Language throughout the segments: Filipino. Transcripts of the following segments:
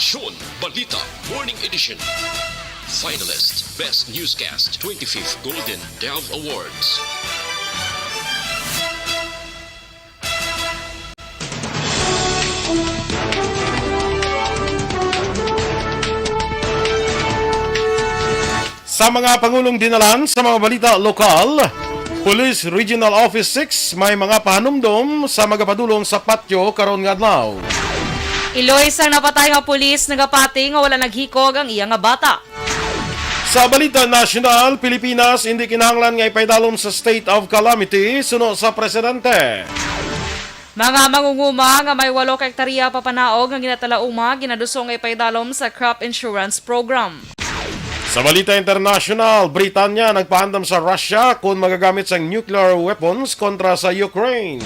Aksyon Balita Morning Edition. Finalist Best Newscast 25th Golden Dove Awards. Sa mga pangulong dinalan sa mga balita lokal, Police Regional Office 6 may mga pahanumdom sa magapadulong sa patio karon nga adlaw. Iloy sang napatay nga pulis nagapati nga wala naghikog ang iya nga bata. Sa balita nasyonal, Pilipinas hindi kinahanglan nga ipaydalom sa state of calamity suno sa presidente. Mga mangunguma nga may 8 ka hektarya papanaog nga ginatalauma ginadusong nga ipaydalom sa crop insurance program. Sa balita international, Britanya nagpahandam sa Russia kung magagamit sa nuclear weapons kontra sa Ukraine.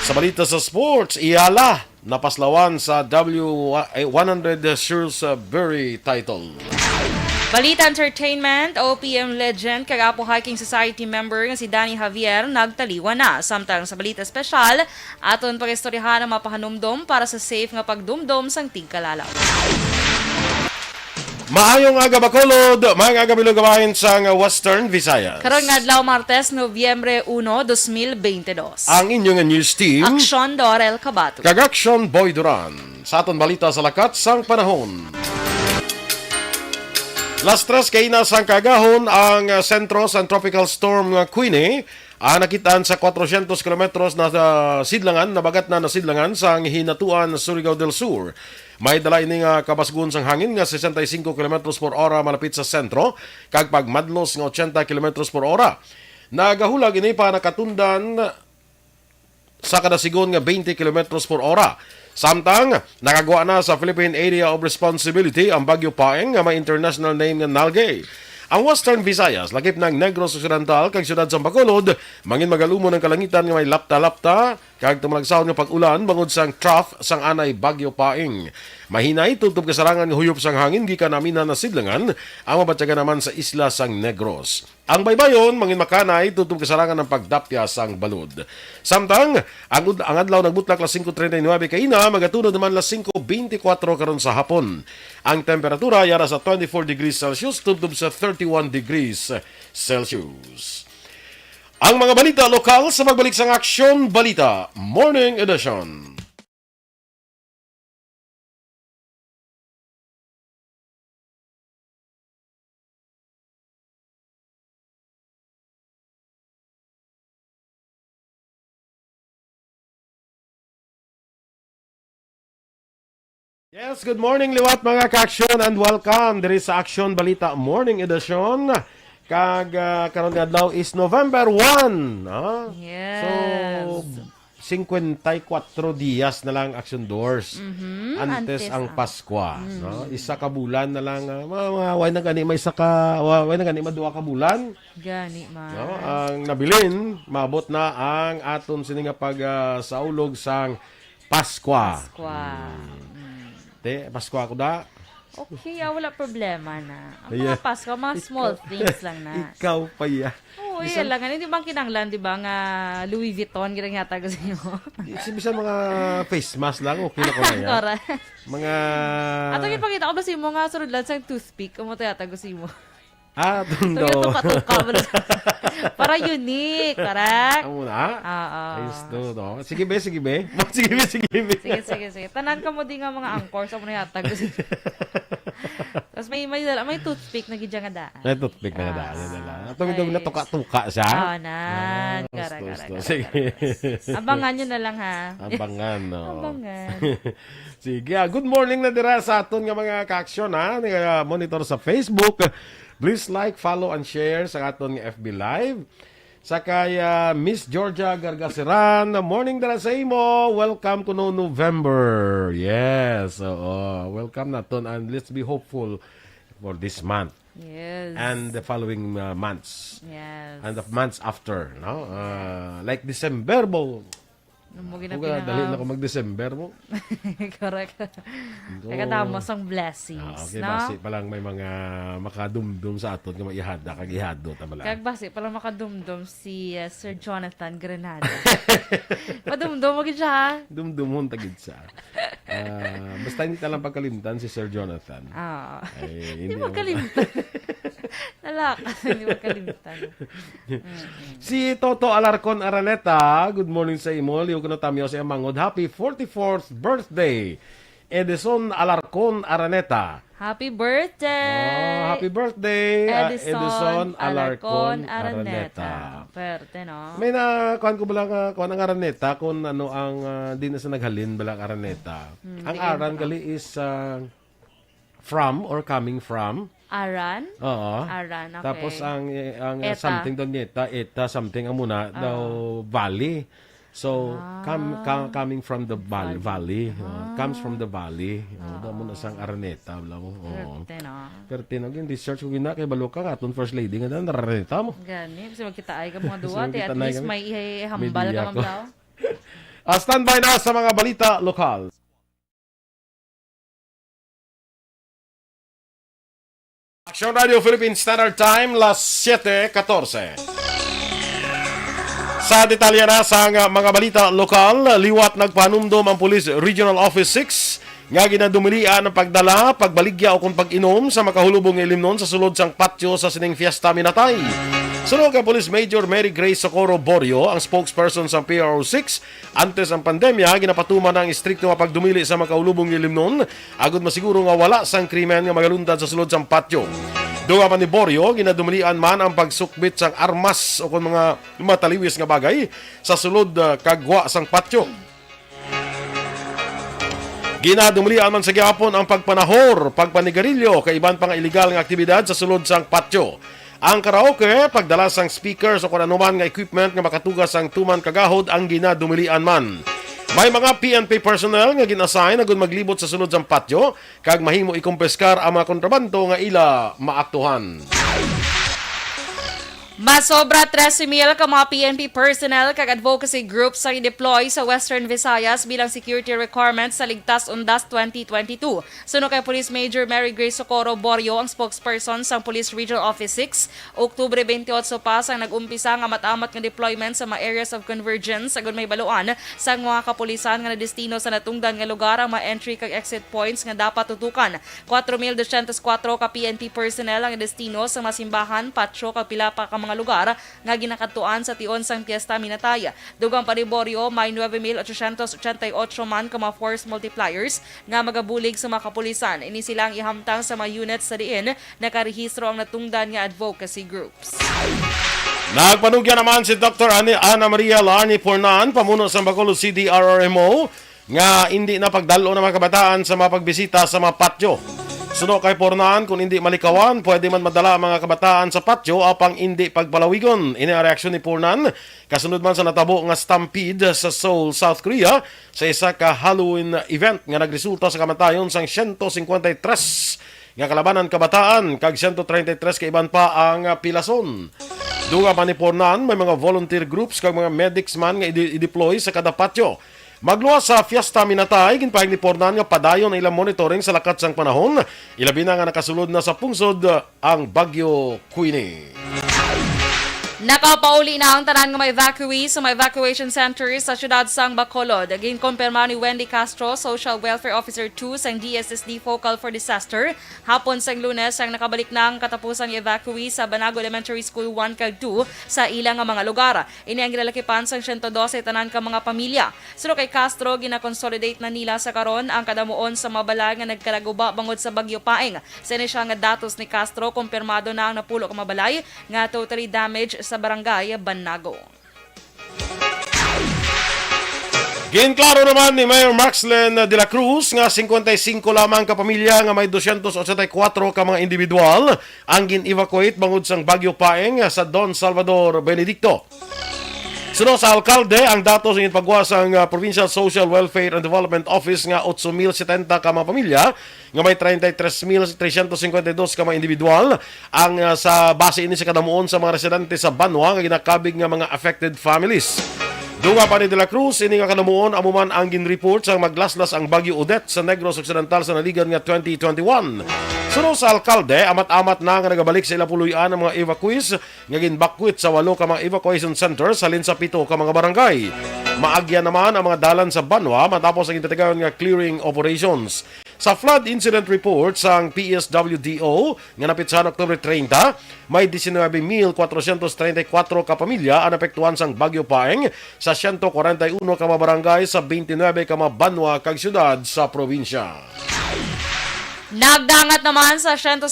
Sa balita sa sports, Iyala napaslawan sa W100 Shrewsbury title. Balita entertainment, OPM legend kag Apo Hiking Society member nga si Danny Javier nagtaliwa na. Samtang sa balita espesyal, aton pagistoryahan ang mapahanumdom para sa safe nga pagdumdom sang tigkalalaw. Maayong aga Bacolod, mga aga bilugawain sa Western Visayas. Karon nga adlaw Martes, Nobyembre 1, 2022. Ang inyong news team, Aksyon Dorel Cabato. Kag-Action Boy Duran. Sa aton balita sa lakat sang panahon. Las 3 kay na sang kagahon ang sentro sa tropical storm Queenie. Nakitaan sa 400 kilometros na sidlangan, nabagat na nasidlangan sa hinatuan Surigao del Sur. May dala ini nga kabasgun sang hangin nga 65 km per hora malapit sa sentro, kag pagmadlos nga 80 km per hora. Nagahulag ini pa nakatundan sa kada sigon nga 20 km per hora. Samtang nakagawa na sa Philippine Area of Responsibility ang Bagyo Paeng nga may international name nga Nalgay. Ang Western Visayas, lakip ng Negros Occidental, kag siyudad sa Bacolod, mangin magalumo ng kalangitan nga may lapta-lapta, kag tumalagsahon nga pag-ulan, bangod sang trough sang anay Bagyo Paeng. Mahinay, tutob kasarangan nga huyop sang hangin, gikan namin na nasidlangan, ang mabatyaga naman sa isla sang Negros. Ang baybayon, mangin makanay, tutob kasarangan ng pagdapya sang balod. Samtang, ang adlaw nagbutlak las 5:39 kaina, magatunod naman las 5:24 karon sa hapon. Ang temperatura yara sa 24 degrees Celsius, tubtob sa 31 degrees Celsius. Ang mga balita lokal sa magbalik sang Aksyon Balita Morning Edition. Yes, good morning liwat mga ka-aksyon and welcome diri sa Aksyon Balita Morning Edition. Kag karon nga adlaw is November 1. Yes. So 54 dias na lang Action Doors. Antes ang Pasko, no? Isa ka bulan na lang way na gani may way na gani maduha ka bulan. Gani man. No? Ang nabilin maabot na ang aton sini nga pag saulog sang Pasko. Pasko ako da. Okay, wala problema na. Ang mga Pasko, mga small things lang na. Ikaw pa ya. Oo, yan lang. Hindi bang kinanglan, di ba, nga Louis Vuitton, ginang-yata ko sa inyo. Bisa mga face mask lang, okay na ko na yan. Correct. Mga... Ato yung pakita ko ba sa mo nga surod lang sa toothpick, kung mo yata ko sa mo. Tundo. So, yung tuka-tuka mo. Para unique, correct? Amo na? Oo. Ayos to, no? Sige be. Sige be. Sige. Tanan ka mo din nga mga angkor sa mo na yata ko sa Tapos may toothpick na gidya nga daan. May toothpick na daan. Tumidog na tuka-tuka siya. Kara. Sige. Abangan nyo na lang, ha? Abangan, no? Abangan. Sige. Good morning na dira sa aton nga mga ka-aksyon, ha? Monitor sa Facebook. Please like, follow, and share sa aton nga FB Live. Sa kaya Miss Georgia Gargasiran, morning dara sa imo. Welcome to November. Yes. Welcome naton and let's be hopeful for this month. Yes. And the following months. Yes. And the months after, no? Like December bo. Mo Kung dali na ko mag-December mo. Correct. Nakadamos ang blessings, Okay, no? basi pa lang may mga makadumdum sa aton nga maihada kag ihado ta bala. Kag basi pala makadumdum si Sir Jonathan Granada. Madumdum mo gid siya. Dumdumon tagid sa. Basta hindi talang pagkalimtan si Sir Jonathan. Hindi Hindi mo kalimutan. Nalakas, hindi mo kalimutan. Si Toto Alarcon Araneta, good morning sa imo. Liw ko na tamyo sa mangod. Happy 44th birthday. Edison Alarcon Araneta. Happy birthday! Happy birthday, Edison Alarcon Araneta. Araneta. Perte, no? May na kuan ko bala kuan ang Araneta kung ano ang di na sa naghalin bala Araneta. Ang aran gali is from or coming from. Aran? Oo. Aran, okay. Tapos ang Eta. something doon eta something ang muna daw valley. So coming from the valley, comes from the valley. Daw muna sang Araneta bala mo. Oo. Perte, no? Pero tinogin research ko gina kay Baluka aton first lady nga dan Araneta mo. Gani, kasi magkita ay ka mga duwa. Kasi At magkita na least kami. may ihambal Media ka ko. mamlaw. Standby na sa mga balita lokal. Action Radio Philippine Standard Time, las 7:14. Sa detalye na sa mga balita lokal, liwat nagpanumdom ang Police Regional Office 6 nga ginadumilian ang pagdala, pagbaligya o kung pag-inom sa makahulubong ilimnon sa sulod sang patio sa sining Fiesta Minatay. Sunod kay Police Major Mary Grace Socorro Borio, ang spokesperson sa PRO6, antes ang pandemya, ginapatuman ang istrikto nga pagdumili sa makahulubong ilimnon, agud masiguro nga wala sang krimen nga magalundad sa sulod sang patio. Duga pa ni Borio, ginadumilian man ang pagsukbit sang armas o kung mga mataliwis nga bagay sa sulod kagwa sang patio. Ginadumilian man sa gihapon ang pagpanahor, pagpanigarilyo, kay iban pa nga iligal nga aktibidad sa sulod sang patio. Ang karaoke, pagdala sang speakers o kung anuman nga equipment nga makatugas sang tuman kagahod ang ginadumilian man. May mga PNP personnel nga gin-assign agud maglibot sa sulod sang patio kag mahimo ikumpeskar ang mga kontrabando nga ila maaktuhan. Masobra 13,000 ka mga PNP personnel kag advocacy groups ang i-deploy sa Western Visayas bilang security requirements sa Ligtas Undas 2022. Suno kay Police Major Mary Grace Socorro Borio, ang spokesperson sa Police Regional Office 6, Oktubre 28 pa sang nag-umpisa nga matamat nga deployment sa mga areas of convergence agud may baluan sa mga kapulisan nga nadestino sa natungdan nga lugar ang mga entry kag exit points nga dapat tutukan. 4,204 ka PNP personnel ang destino sa masimbahan, patio kag pila pa ka mga lugar nga ginakatuan sa tion sang Fiesta Minatay. Dugang pa ni Borio, may 9,888 man ka mga force multipliers nga magabulig sa mga kapulisan. Ini silang ihamtang sa mga units sa diin nakarehistro ang natungdan nga advocacy groups. Nagpanugya naman si Dr. Ana Maria Larni Pornan, pamuno sa Bacolod City RRMO, nga hindi na pagdalo ng mga kabataan sa mga pagbisita sa mga patio. Suno kay Pornan, kung hindi malikawan, pwede man madala ang mga kabataan sa patio apang hindi pagpalawigon. Ini ang reaksyon ni Pornan, kasunod man sa natabo nga stampede sa Seoul, South Korea, sa isa ka Halloween event nga nagresulta sa kamatayon sang 153 nga kalabanan kabataan, kag 133 ka iban pa ang pilason. Duga pa ni Pornan, may mga volunteer groups kag mga medics man nga i-deploy sa kada patio. Magluwas sa Fiesta Minatay, ginpahig ni Pornan nga padayon ang ilang monitoring sa lakat sang panahon. Ilabi na nga nakasulod na sa pungsod ang Bagyo Queenie. Nakapauli na ang tanan ng mga evacuees sa mga evacuation centers sa syudad sang Bacolod. Ginkonpirma ni Wendy Castro, Social Welfare Officer 2 sang DSSD Focal for Disaster. Hapon sang Lunes ang nakabalik na ang katapusang evacuees sa Banago Elementary School 1 kag 2 sa ilang mga lugar. Ini ang ginalakipan sang 112 tanan ka mga pamilya. Suno kay Castro, gina-consolidate na nila sa karon ang kadamuon sa mga bala nga nagkalaguba bangod sa Bagyo Paeng. Sa inisyal nga datos ni Castro, kumpirmado na ang napulo ka mabalay nga totally damaged sa barangay Banago. Ginklaro naman ni Mayor Maxlen de la Cruz nga 55 lamang ka pamilya nga may 284 ka mga individual ang gin-evacuate bangod sang Bagyo Paeng sa Don Salvador Benedicto. Suno sa alkalde, ang datos ng pagwas ang Provincial Social Welfare and Development Office nga 8,070 ka mga pamilya nga may 33,352 ka mga individual ang sa base ini sa kadamuon sa mga residente sa Banwa nga ginakabig nga mga affected families. Dunga pa ni De La Cruz, ini nga kanamuon amuman ang ginreport sa maglaslas ang Bagyo Odette sa Negros Occidental sa naligan nga 2021. Sunod sa alkalde, amat-amat na nga nagabalik sa ilapuluyan ang mga evacuees nga ginbakwit sa 8 ka mga evacuation centers halin sa 7 ka mga barangay. Maagya naman ang mga dalan sa Banwa matapos ang itatagaan nga clearing operations. Sa flood incident report sang PSWDO nga napitsahan Oktubre 30, may 19,434 ka pamilya ang apektuhan sang Bagyo Paeng sa 141 ka mga barangay sa 29 ka mga banwa kag syudad sa probinsya. Nagdangat naman sa 150,000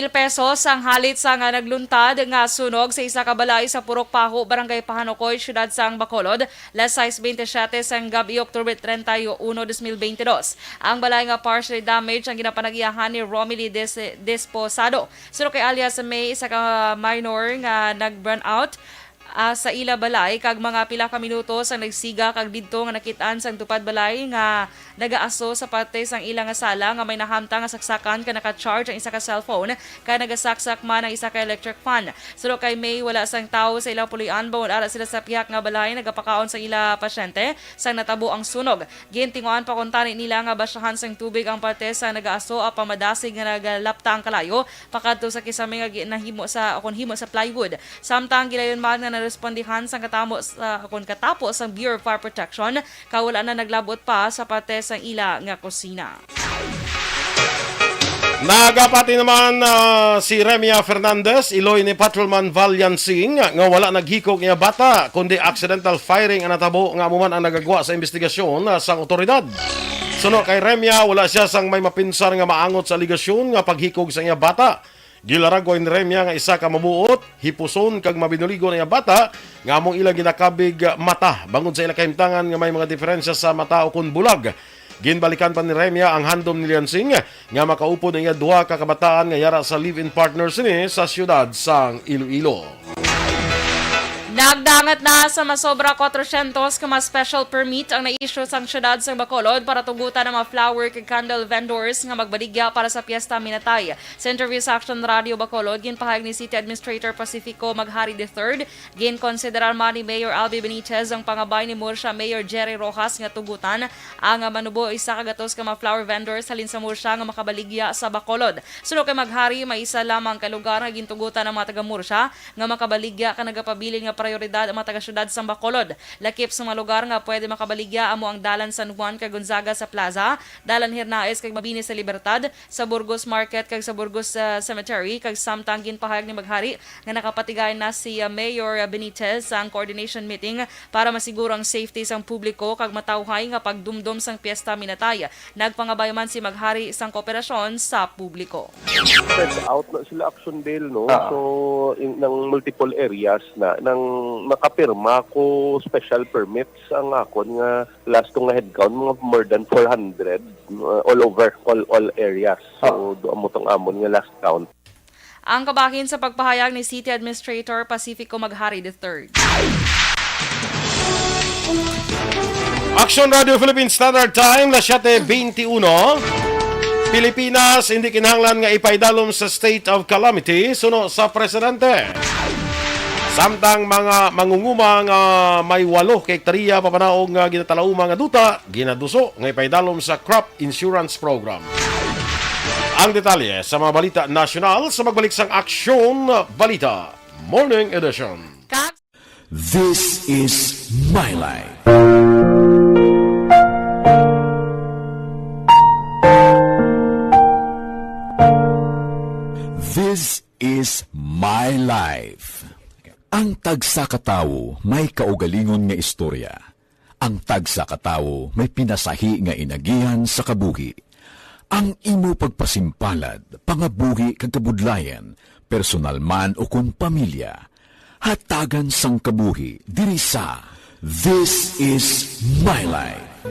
pesos ang halit sa nga nagluntad nga sunog sa isa ka balay sa Purok Paho, Barangay Pahanokoy, Syudad sang Bacolod, las 6:27 sang gabi Oktubre 31, 2022. Ang balay nga partially damaged ang ginapanagiyahan ni Romilly Desposado. Sino kay alias may isa ka minor nga nag-burn out sa ila balay kag mga pila ka minutos ang nagsiga kag didto nga nakitaan sang tupad balay nga nagaaso sa parte sang ila nga sala nga may nahamtang nga saksakan ka naka-charge ang isa ka cellphone ka nagasaksak man ang isa ka electric fan. Sulo kay May wala sang tawo sa ilang pulian bawod ara sila sa pihak nga balay nagapakaon sang ila pasyente sang natabo ang sunog. Gintinguan pa kuntani nila nga basyahan sang tubig ang parte sa nagaaso apan madasig nga nagalapta ang kalayo pakadto sa kisame nga ginahimo sa himo sa plywood. Samtang gilayon man nga respondihan sang katapos ang Bureau of Fire Protection kawala na naglabot pa sa parte sang ila nga kusina. Nagapati naman si Remia Fernandez, iloy ni Patrolman Valian Singh nga wala naghikog niya bata kundi accidental firing ang natabo nga amuman ang nagagwa sa investigasyon sang otoridad. Suno kay Remia, wala siya sang may mapinsar nga maangot sa aligasyon nga paghikog sa niya bata. Gilaragoy ni Remia nga isa ka mabuot, hipuson kag mabinuligo na bata nga among ilang ginakabig mata bangod sa ilang kahimtangan nga may mga diferensya sa mata o kun bulag. Ginbalikan pa ni Remia ang handom ni Liansing nga makaupo na iya duha ka kabataan nga yara sa live-in partners ni sa siyudad sang Iloilo. Nagdangat na sa masobra 400 ka mga special permit ang na-issue sang syudad sa Bacolod para tugutan ng mga flower kag candle vendors nga magbaligya para sa Piesta Minatay. Sa interview sa Action Radio Bacolod, ginpahayag ni City Administrator Pacifico Maghari III, ginkonsiderar man ni Mayor Albi Benitez ang pangabay ni Murcia Mayor Jerry Rojas nga tugutan ang manubo isa kagatos ka mga flower vendors halin sa Murcia nga makabaligya sa Bacolod. Suno kay Maghari, may isa lamang ka lugar nga gintugutan ng mga taga Murcia nga makabaligya ka nagapabilin nga prioridad ang mga taga-syudad sa Bacolod. Lakip sa mga lugar nga pwede makabaligya amo ang dalan San Juan kag Gonzaga sa Plaza, dalan Hirnaes kag Mabini sa Libertad, sa Burgos Market kag sa Burgos Cemetery kag samtang ginpahayag ni Maghari nga nakapatigay na si Mayor Benitez sa coordination meeting para masiguro ang safety sang publiko kag matawhay nga pagdumdum sang Piesta Minatay. Nagpangabay man si Maghari sang kooperasyon sa publiko. Spread out na sila action bail, no? So ng multiple areas na nang makapirma ko special permits ang akon nga last kong head count mga more than 400 all over all areas. So do mo tong amon nga last count. Ang kabahin sa pagpahayag ni City Administrator Pacifico Maghari III. Action Radio Philippines Standard Time, las 7:21. Pilipinas hindi kinahanglan nga ipaidalom sa state of calamity suno sa presidente. Samtang mga mangunguma nga may 8 ka hektarya papanaog nga ginatalauma nga duta, ginaduso nga ipaidalom sa crop insurance program. Ang detalye sa mga balita nasyonal sa magbalik sang Aksyon Balita Morning Edition. This is My Life. This is My Life. Ang tagsa katawo may kaugalingon nga istorya. Ang tagsa katawo may pinasahi nga inagihan sa kabuhi. Ang imo pagpasimpalad, pangabuhi kag kabudlayan, personal man o kun pamilya, hatagan sang kabuhi diri sa This is My Life.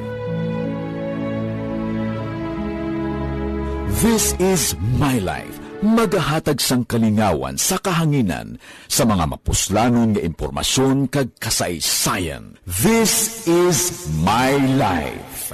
This is My Life. Magahatag sang kalingawan sa kahanginan sa mga mapuslanon nga impormasyon kag kasaysayan. This is My Life.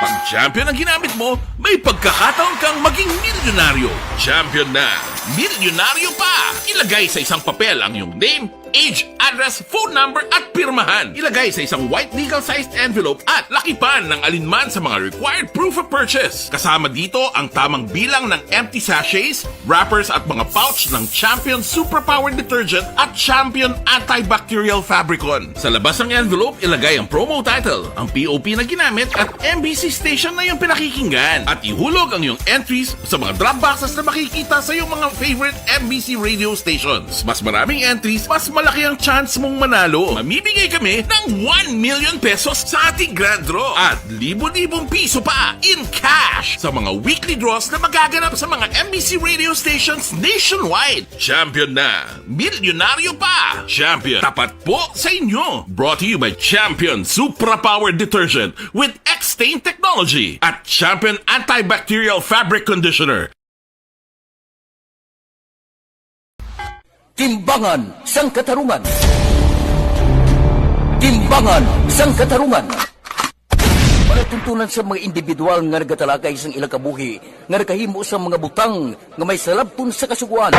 Pag champion ang ginamit mo, may pagkakataon kang maging milyonaryo. Champion na Milyonaryo pa! Ilagay sa isang papel ang iyong name, age, address, phone number at pirmahan. Ilagay sa isang white legal-sized envelope at lakipan ng alinman sa mga required proof of purchase. Kasama dito ang tamang bilang ng empty sachets, wrappers at mga pouch ng Champion Superpower Detergent at Champion Antibacterial Fabricon. Sa labas ng envelope, ilagay ang promo title, ang POP na ginamit at MBC station na iyong pinakikinggan. At ihulog ang iyong entries sa mga drop boxes na makikita sa iyong mga favorite MBC radio stations. Mas maraming entries, mas malaki ang chance mong manalo. Mamibigay kami ng 1 million pesos sa ating grand draw at libo-libong piso pa in cash sa mga weekly draws na magaganap sa mga MBC radio stations nationwide. Champion na! Milyonaryo pa! Champion, tapat po sa inyo! Brought to you by Champion Supra Power Detergent with X-Stain Technology at Champion Antibacterial Fabric Conditioner. Timbangan sang katarungan. Timbangan sang katarungan. Panatuntunan sa mga individual nga nagatalakay sang ilang kabuhi nga nakahimo sa mga butang nga may salabton sa kasuguan.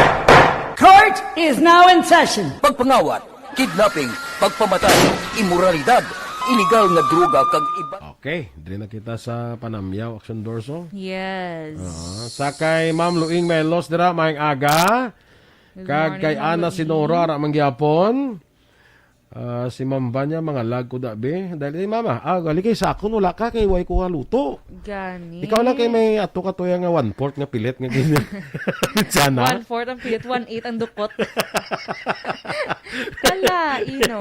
Court is now in session. Pagpangawat, kidnapping, pagpamatay, immoralidad, illegal nga droga kag iba. Okay, dili na kita sa Panamyaw, Action Dorso. Yes. Sakay Ma'am Luing Melos dira maayong aga. Good Kag morning, kay Ma'am Ana Luing. Sinora ara mangyapon. Si Ma'am Banya mga lag ko dabi. Dahil mama, gali kay sakon wala ka kay way ko nga luto. Gani. Ikaw lang kay may ato ka toya nga 1/4 nga pilit nga ganyan. Sana. 1/4 ang pilit, 1/8 ang dukot. Kala, ino.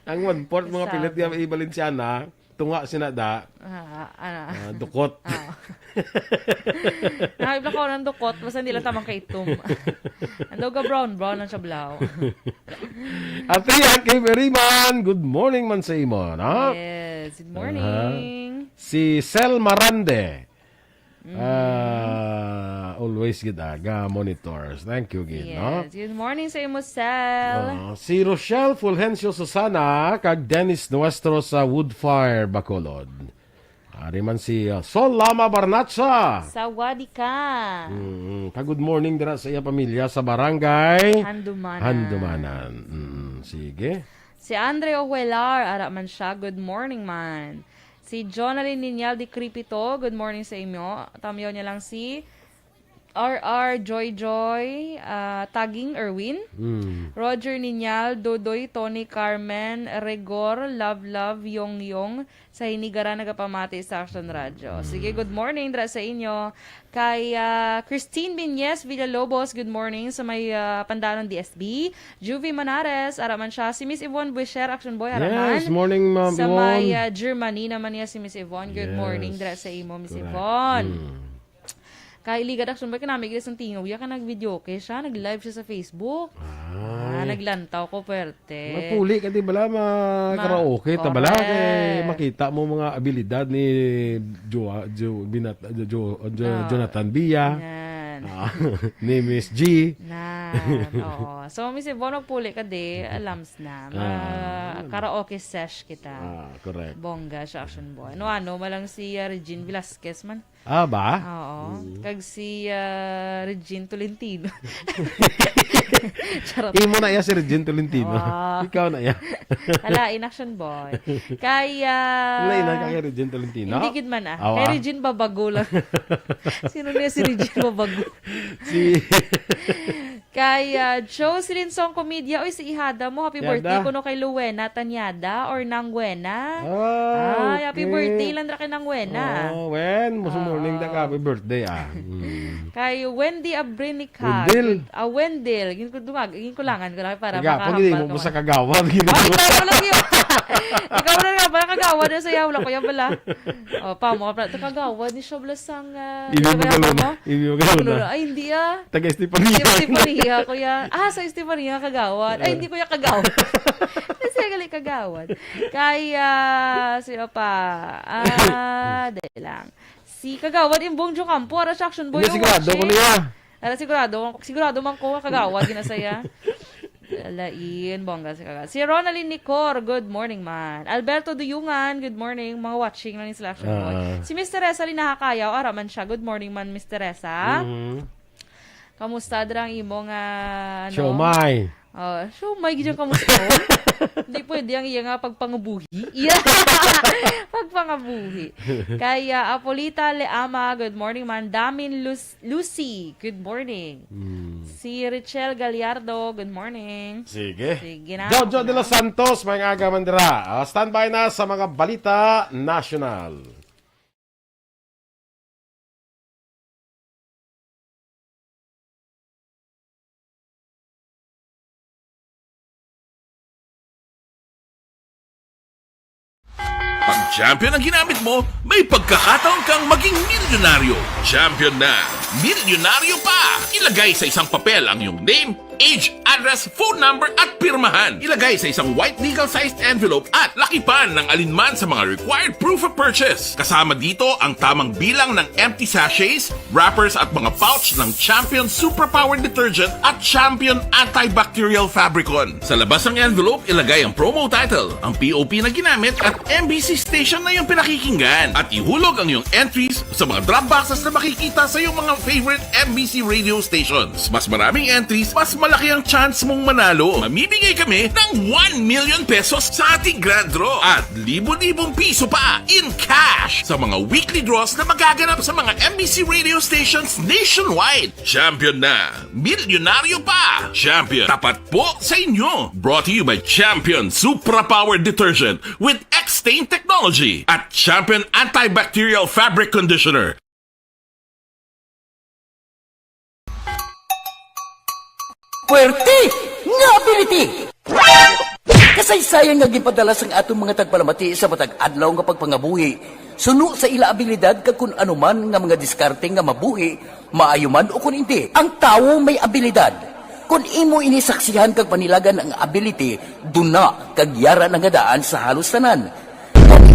Ang 1/4 mga Sabi. pilit nga ibalinsyana, tunga sinada, dukot. Nakibla ko ng dukot, basta hindi lang tamang kaitom. Ando ka brown ang sablaw. At yan kay Beriman, good morning man sa imo, no? Yes, good morning. Si Sel Marande. Always gid aga monitors. Thank you gid, no? Yes, good morning sa imo, Sel. Si Rochelle Fulgencio Susana kag Dennis Nuestro sa Woodfire Bacolod. Ari man si Sol Lama Barnacha. Sawadi ka. Good morning dira sa iya pamilya sa barangay Handumanan. Handumanan. Sige. Si Andre Ojuelar, ara man siya, good morning man. Si Jonalyn Ninyal di Cripito, good morning sa inyo. Tamiyo niya lang si RR Joy, Tagging Erwin. Roger Ninyal, Dodoy, Tony Carmen, Regor, Love, Yong, sa Hinigara nagapamati sa Action Radio. Sige, good morning dra sa inyo. Kay Christine Binyes Villalobos, good morning sa may Pandanon DSB. Juvie Manares, araman siya. Si Miss Yvonne Buisher, Action Boy, araman. Yes, morning Ma'am Sa may Yvonne. Germany naman niya si Miss Yvonne. Good Yes. morning dra sa imo, Miss Correct. Yvonne. Kay Liga Action Boy, kanamig isang tingaw. Ka nag-video kay siya, nag-live siya sa Facebook. Naglantaw ko, pwerte. Magpuli ka di bala karaoke ta bala Correct. kay makita mo mga abilidad ni Jonathan Bia. Yan. Ni Miss G. Oo. So, Miss Yvonne, magpuli ka di, alams na. Karaoke sesh kita. Correct. Bongga siya, Action Boy. Ano, malang si Regine Velasquez man. Ba? Oo. Kag si Regine Tolentino. Charot. Imo na iya si Regine Tolentino. Ikaw na iya. Alain, Action Boy. Kaya... Wala na kay Regine Tolentino. Hindi gid man Awa. Kay Regine Babago lang. Sino niya si Regine Babago? Si Kay Jocelyn Song Comedia. Oy, si Ihada mo. Happy Yada. birthday ko no kay Luwena Tanyada or Nangwena. okay. Happy birthday lang ra kay Nangwena. When? Musa morning da ka, happy birthday Kay Wendy Abrinica. Wendell. Wendell. Ginkulangan ko lang para Kagapon, hindi mo sa kagawad. Ay, ikaw lang yun. Ikaw lang nga pala kagawad na sa yaw lang. Kuya pala. O, pa mo ka pala. Kagawad ni Shoblas ang... Ibig mo kaluna. Ibig mo kaluna. Ay, hindi ah. Taga Estefania. Estefania, kuya. Sa Estefania kagawad. Ay, hindi kuya kagawad. Kasi gali kagawad. Kaya, sino pa? Dahil lang. Si kagawad yung Bong Jo Campo. Ara siya Action Boy. Hindi, sigurado ko niya. Ara sigurado man ko kagawad. Ginasaya. Alain, bongga si kagawad. Si Ronaldin Nicor, good morning man. Alberto Duyungan, good morning. Mga watching lang ni sila Action Boy. Si Miss Teresa Linahakayaw, araman siya. Good morning man, Miss Teresa. Kamusta drang imo nga ano? Siomay. Siomay gid kamusta? Hindi pwede ang iya nga pagpangabuhi. Yeah. Pagpangabuhi. Kaya Apolita Leama, good morning man. Damin Lucy, good morning. Si Richel Gallardo, good morning. Sige. Sige na. Jojo de los Santos, may aga man dira. Standby na sa mga balita national. Pag champion ang ginamit mo, may pagkakataon kang maging milyonaryo. Champion na, milyonaryo pa! Ilagay sa isang papel ang iyong name, age, address, phone number at pirmahan. Ilagay sa isang white legal-sized envelope at lakipan ng alinman sa mga required proof of purchase. Kasama dito ang tamang bilang ng empty sachets, wrappers at mga pouch ng Champion Superpower Detergent at Champion Antibacterial Fabricon. Sa labas ng envelope, ilagay ang promo title, ang POP na ginamit at MBC station na yung pinakikinggan. At ihulog ang iyong entries sa mga drop boxes na makikita sa iyong mga favorite MBC radio stations. Mas maraming entries, mas malaki ang chance mong manalo. Mamimigay kami ng 1 million pesos sa ating grand draw at libo-libong piso pa in cash sa mga weekly draws na magaganap sa mga MBC radio stations nationwide. Champion na, milyonaryo pa. Champion, tapat po sa inyo. Brought to you by Champion Superpower Detergent with X-Stain Technology at Champion Antibacterial Fabric Conditioner. Puwerte nga ability! Kasaysayan nga gipadala sang atong mga tagpalamati sa matag adlaw nga pagpangabuhi. Suno sa ila abilidad kag kun anuman nga mga diskarte nga mabuhi, maayo man o kun hindi. Ang tawo may abilidad. Kung imo inisaksihan kag panilagan ang ability, duna kag yara nga daan sa halos tanan.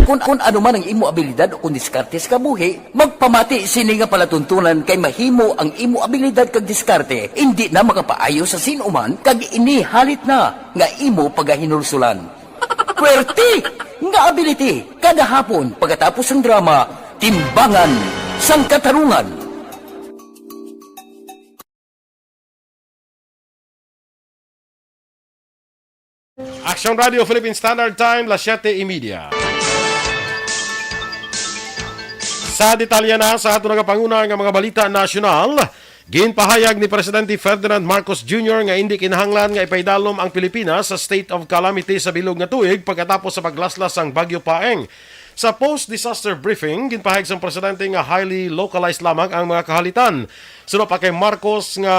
Kung ano man ang imo abilidad o kung diskarte sa kabuhi, magpamati sini nga palatuntunan kay mahimo ang imo abilidad kag diskarte, hindi na makapaayo sa sinuman kag inihalit na nga imo pagahinulsulan. Puwerte nga ability, kada hapon pagkatapos ng drama, Timbangan sang Katarungan. Action Radio Philippine Standard Time, 7:30. Sa detalye na sa ato nagapanguna nga mga balita nasyonal, ginpahayag ni Presidente Ferdinand Marcos Jr. nga hindi kinahanglan nga ipaidalom ang Pilipinas sa state of calamity sa bilog nga tuig pagkatapos sa paglaslas ang Bagyo Paeng. Sa post-disaster briefing, ginpahayag sa Presidente nga highly localized lamang ang mga kahalitan. Sunod pa kay Marcos nga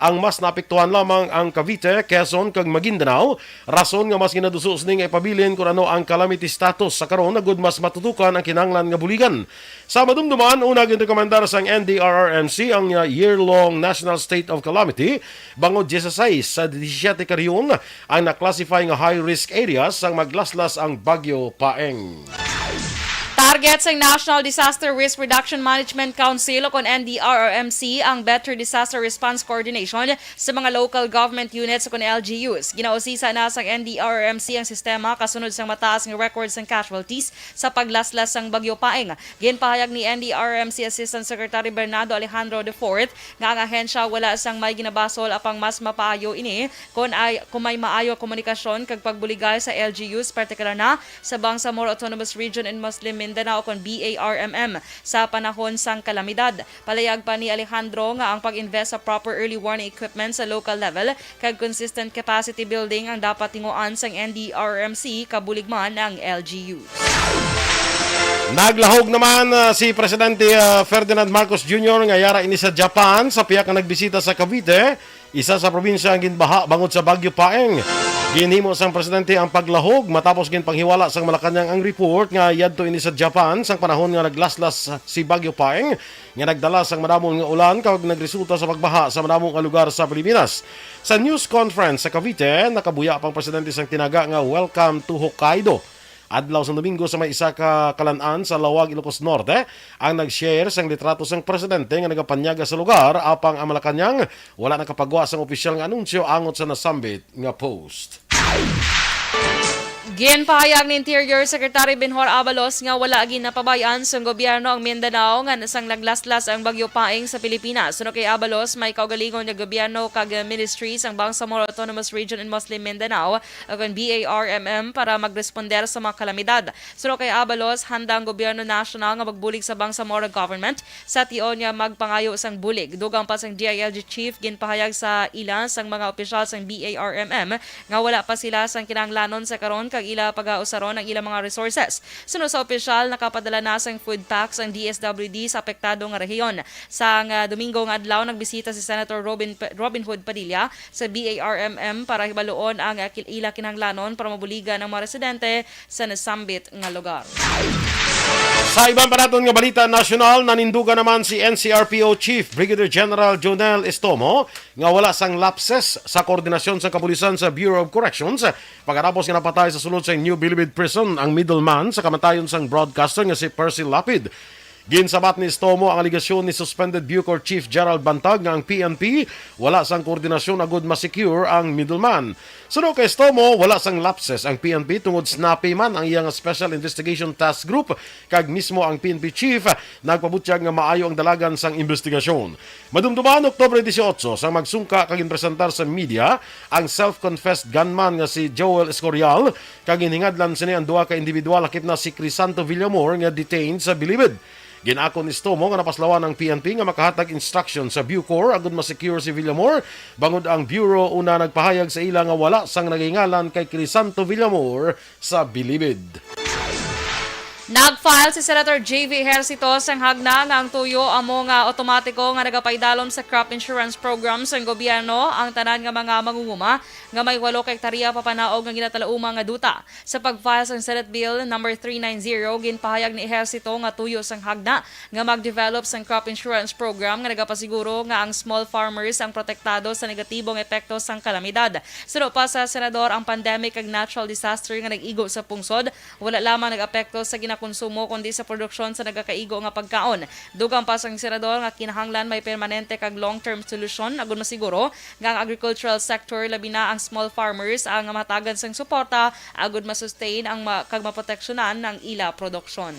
ang mas naapektuhan lamang ang Cavite, Quezon kag Maguindanao. Rason nga mas ginadusos ni nga ipabilin kung ano ang calamity status sa karon na gud mas matutukan ang kinahanglan nga buligan. Sa madumduman, una ginrekomendar sang NDRRMC ang year-long National State of Calamity bangod 16 sa 17 karyon ang na-classify nga high-risk areas sang maglaslas ang Bagyo Paeng. Target sa National Disaster Risk Reduction Management Council o kon NDRRMC ang Better Disaster Response Coordination sa mga local government units o kon LGUs. Ginausisa na sa NDRRMC ang sistema kasunod sa mataas ng records ng casualties sa paglaslas ng Bagyo Paeng. Ginpahayag ni NDRRMC Assistant Secretary Bernardo Alejandro IV nga ang ahensya wala sang may ginabasol apang mas mapaayo ini kung may maayo komunikasyon kag pagbuligay sa LGUs, partikular na sa Bangsamoro Autonomous Region in Muslim Mindanao kon BARMM sa panahon sang kalamidad. Palayag pa ni Alejandro nga ang pag-invest sa proper early warning equipment sa local level kag consistent capacity building ang dapat tinguan sang NDRRMC kabuligman ng LGU. Naglahog naman si Presidente Ferdinand Marcos Jr. nga yara ini sa Japan sa piyak nga nagbisita sa Cavite, isa sa probinsya ang ginbaha bangod sa Bagyo Paeng. Ginhimo sang presidente ang paglahog matapos ginpanghiwala sang Malacañang ang report nga yadto ini sa Japan sang panahon nga naglaslas si Bagyo Paeng nga nagdala sang madamong nga ulan kag nagresulta sa pagbaha sa madamong nga lugar sa Pilipinas. Sa news conference sa Cavite, nakabuya pang presidente sang tinaga nga Welcome to Hokkaido. Adlaw sa Domingo sa may isa ka kalan-an sa Lawag, Ilocos Norte, ang nag-share sang litrato sang presidente nga nagapanyaga sa lugar apang ang Malacañang wala nakapagawa sang opisyal nga anunsyo angot sa nasambit nga post. Ginpahayag ni Interior Secretary Benhur Abalos nga wala gid napabayan sa gobyerno ang Mindanao nga nasang naglaslas ang Bagyo Paeng sa Pilipinas. Suno kay Abalos, may kaugalingon nga gobyerno kag ministries ang Bangsamoro Autonomous Region in Muslim Mindanao ug ang BARMM para magresponder sa mga kalamidad. Suno kay Abalos, handa ang gobyerno national nga magbulig sa Bangsamoro government sa tion nga magpangayo sang bulig. Dugang pa sang DILG chief ginpahayag sa ilan sang mga opisyal sang BARMM nga wala pa sila sang kinahanglanon sa karon kag ila pag-ausaron ang ilang mga resources. Sunod sa opisyal, nakapadala na sang food packs ang DSWD sa apektado nga rehiyon. Sang Domingo nga adlaw, nagbisita si Senator Robin Hood Padilla sa BARMM para hibaluon ang ila kinahanglanon para mabuligan ang mga residente sa nasambit nga lugar. Sa ibang panaton nga balita nasyonal, nanindugan naman si NCRPO Chief Brigadier General Jonel Estomo nga wala sang lapses sa koordinasyon sa kapulisan sa Bureau of Corrections pagkatapos nga napatay sa sulod sa New Bilibid Prison ang middleman sa kamatayon sang broadcaster nga si Percy Lapid. Ginsabat ni Estomo ang aligasyon ni suspended Bucor Chief Gerald Bantag nga ang PNP wala sang koordinasyon agud ma-secure ang middleman. Suno kay Estomo, wala sang lapses ang PNP tungod snappy man ang iyang Special Investigation Task Group kag mismo ang PNP Chief nagpabutyag nga maayo ang dalagan sang investigasyon. Madumduman Oktubre 18 sang magsungka kag inpresentar sa media ang self-confessed gunman nga si Joel Escorial kag hiningadlan sini ang duha ka individual lakip na si Crisanto Villamor nga detained sa Bilibid. Ginakon ni Estomo nga napaslawan ng PNP nga makahatag instruction sa Bucor agud ma-secure si Villamor bangod ang Bureau una nagpahayag sa ila nga wala sang nagingalan kay Crisanto Villamor sa Bilibid. Nag-file si Senator J.V. Ejercito sang hagna nga ang tuyo amo nga otomatiko nga nagapaydalom sa crop insurance program sa gobyerno ang tanan nga mga mangunguma nga may 8 ka hektarya papanaog nga ginatalauma nga duta. Sa pag-file sang Senate Bill number 390, ginpahayag ni Ejercito nga tuyo sang hagna nga mag-develop sang crop insurance program nga nagapasiguro nga ang small farmers ang protektado sa negatibong epekto sang kalamidad. Suno pa sa senador, ang pandemic ag natural disaster nga nag-igo sa pungsod wala lamang nag-apekto sa konsumo kundi sa produksyon sa nagakaigo nga pagkaon. Dugang pa sang senador nga kinahanglan may permanente kag long-term solusyon agud masiguro nga ang agricultural sector labi na ang small farmers ang matagan sang suporta agud masustain ang kag maproteksyonan ng ila produksyon.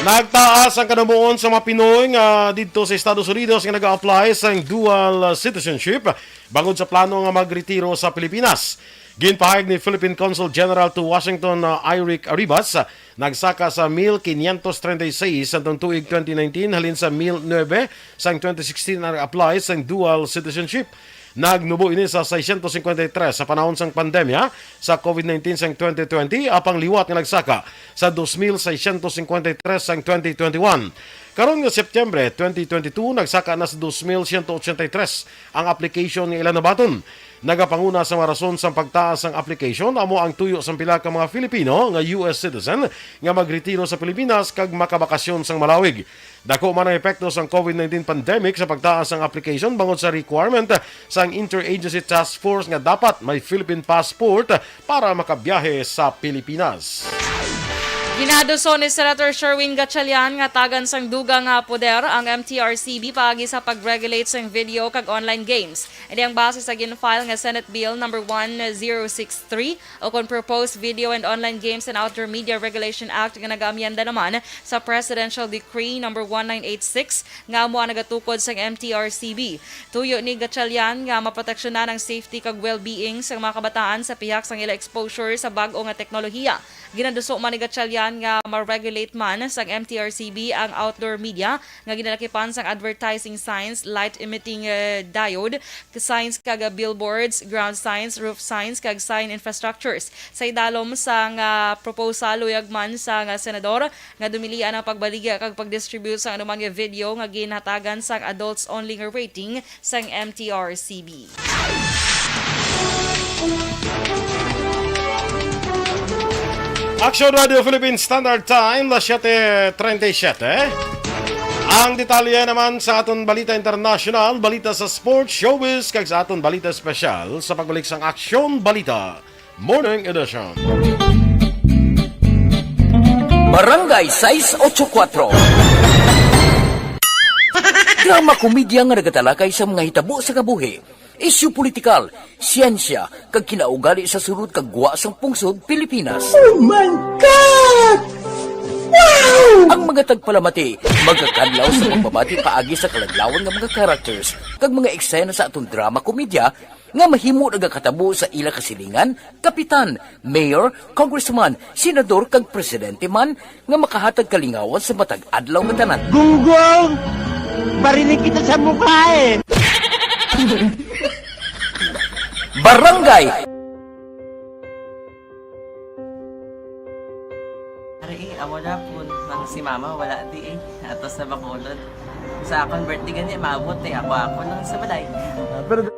Nagtaas ang kanabuon sa mga Pinoy nga dito sa Estados Unidos nga nag-a-apply sa dual citizenship bangod sa plano nga magretiro sa Pilipinas. Ginpahayag ni Philippine Consul General to Washington Iric Arribas, nagsaka sa 1,536 sa tuig 2019 halin sa 1,009 sa 2016 na apply sa dual citizenship. Nagnubo ini sa 653 sa panahon sang pandemya sa COVID-19 sa 2020 apang liwat nga nagsaka sa 2,653 sa 2021. Karon nga Setyembre 2022 nagsaka na sa 2,183 ang application nga ilan nabaton. Nagapanguna sa mga rason sa pagtaas ng application amo ang tuyo sa pila ka mga Filipino nga US citizen nga magretiro sa Pilipinas kag makabakasyon sang malawig. Dako man ang epekto sang COVID-19 pandemic sa pagtaas ng application bangod sa requirement sang Interagency Task Force nga dapat may Philippine passport para makabiyahe sa Pilipinas. Ginaduso ni Senator Sherwin Gatchalian nga tagan sang dugang nga poder ang MTRCB paagi sa pag-regulate sang video kag online games. Ini ang base sa ginfile nga Senate Bill number 1063 o kon Proposed Video and Online Games and Outdoor Media Regulation Act nga nag-amyenda naman sa Presidential Decree number 1986 nga amo nagatukod sang MTRCB. Tuyo ni Gatchalian nga maproteksyonan ang safety kag well-being sa mga kabataan sa pihak sang ila exposure sa bag-o nga teknolohiya. Ginaduso man ni Gatchalian nga ma-regulate man sang MTRCB ang outdoor media nga ginalakipan sang advertising signs, light emitting diode, signs kag billboards, ground signs, roof signs kag sign infrastructures. Sa idalom sang proposal uyag man sang senador nga dumilian ang pagbaligya kag pag-distribute sang anuman nga video nga ginhatagan sang adults only nga rating sang MTRCB. Action Radio Philippines Standard Time, 7:37. Ang detalye naman sa aton balita international, balita sa sports, showbiz, kag sa aton balita special sa pagbalik sang Action Balita Morning Edition. Barangay 684. Drama komedya nga nagatalakay sa mga hitabo sa kabuhi. isyu politikal, siyensya, kag kinaugali sa sunod kag sang pungsod Pilipinas. Oh my God! Ang mga tagpalamati, magkakadlaw sa pagbabati paagi sa kalaglawan ng mga characters kag mga eksena sa atong drama komedya nga mahimo nagakatabo sa ila kasilingan, kapitan, mayor, congressman, senador kag presidente man nga makahatag kalingawan sa matag adlaw nga tanan. Gunggong! Barinig kita sa mukha eh! Barangay amo na po, si mama wala di eh. Atos na bakulod. Sa akong birthday ganyan, maabot eh. Ako lang sa balay. Pero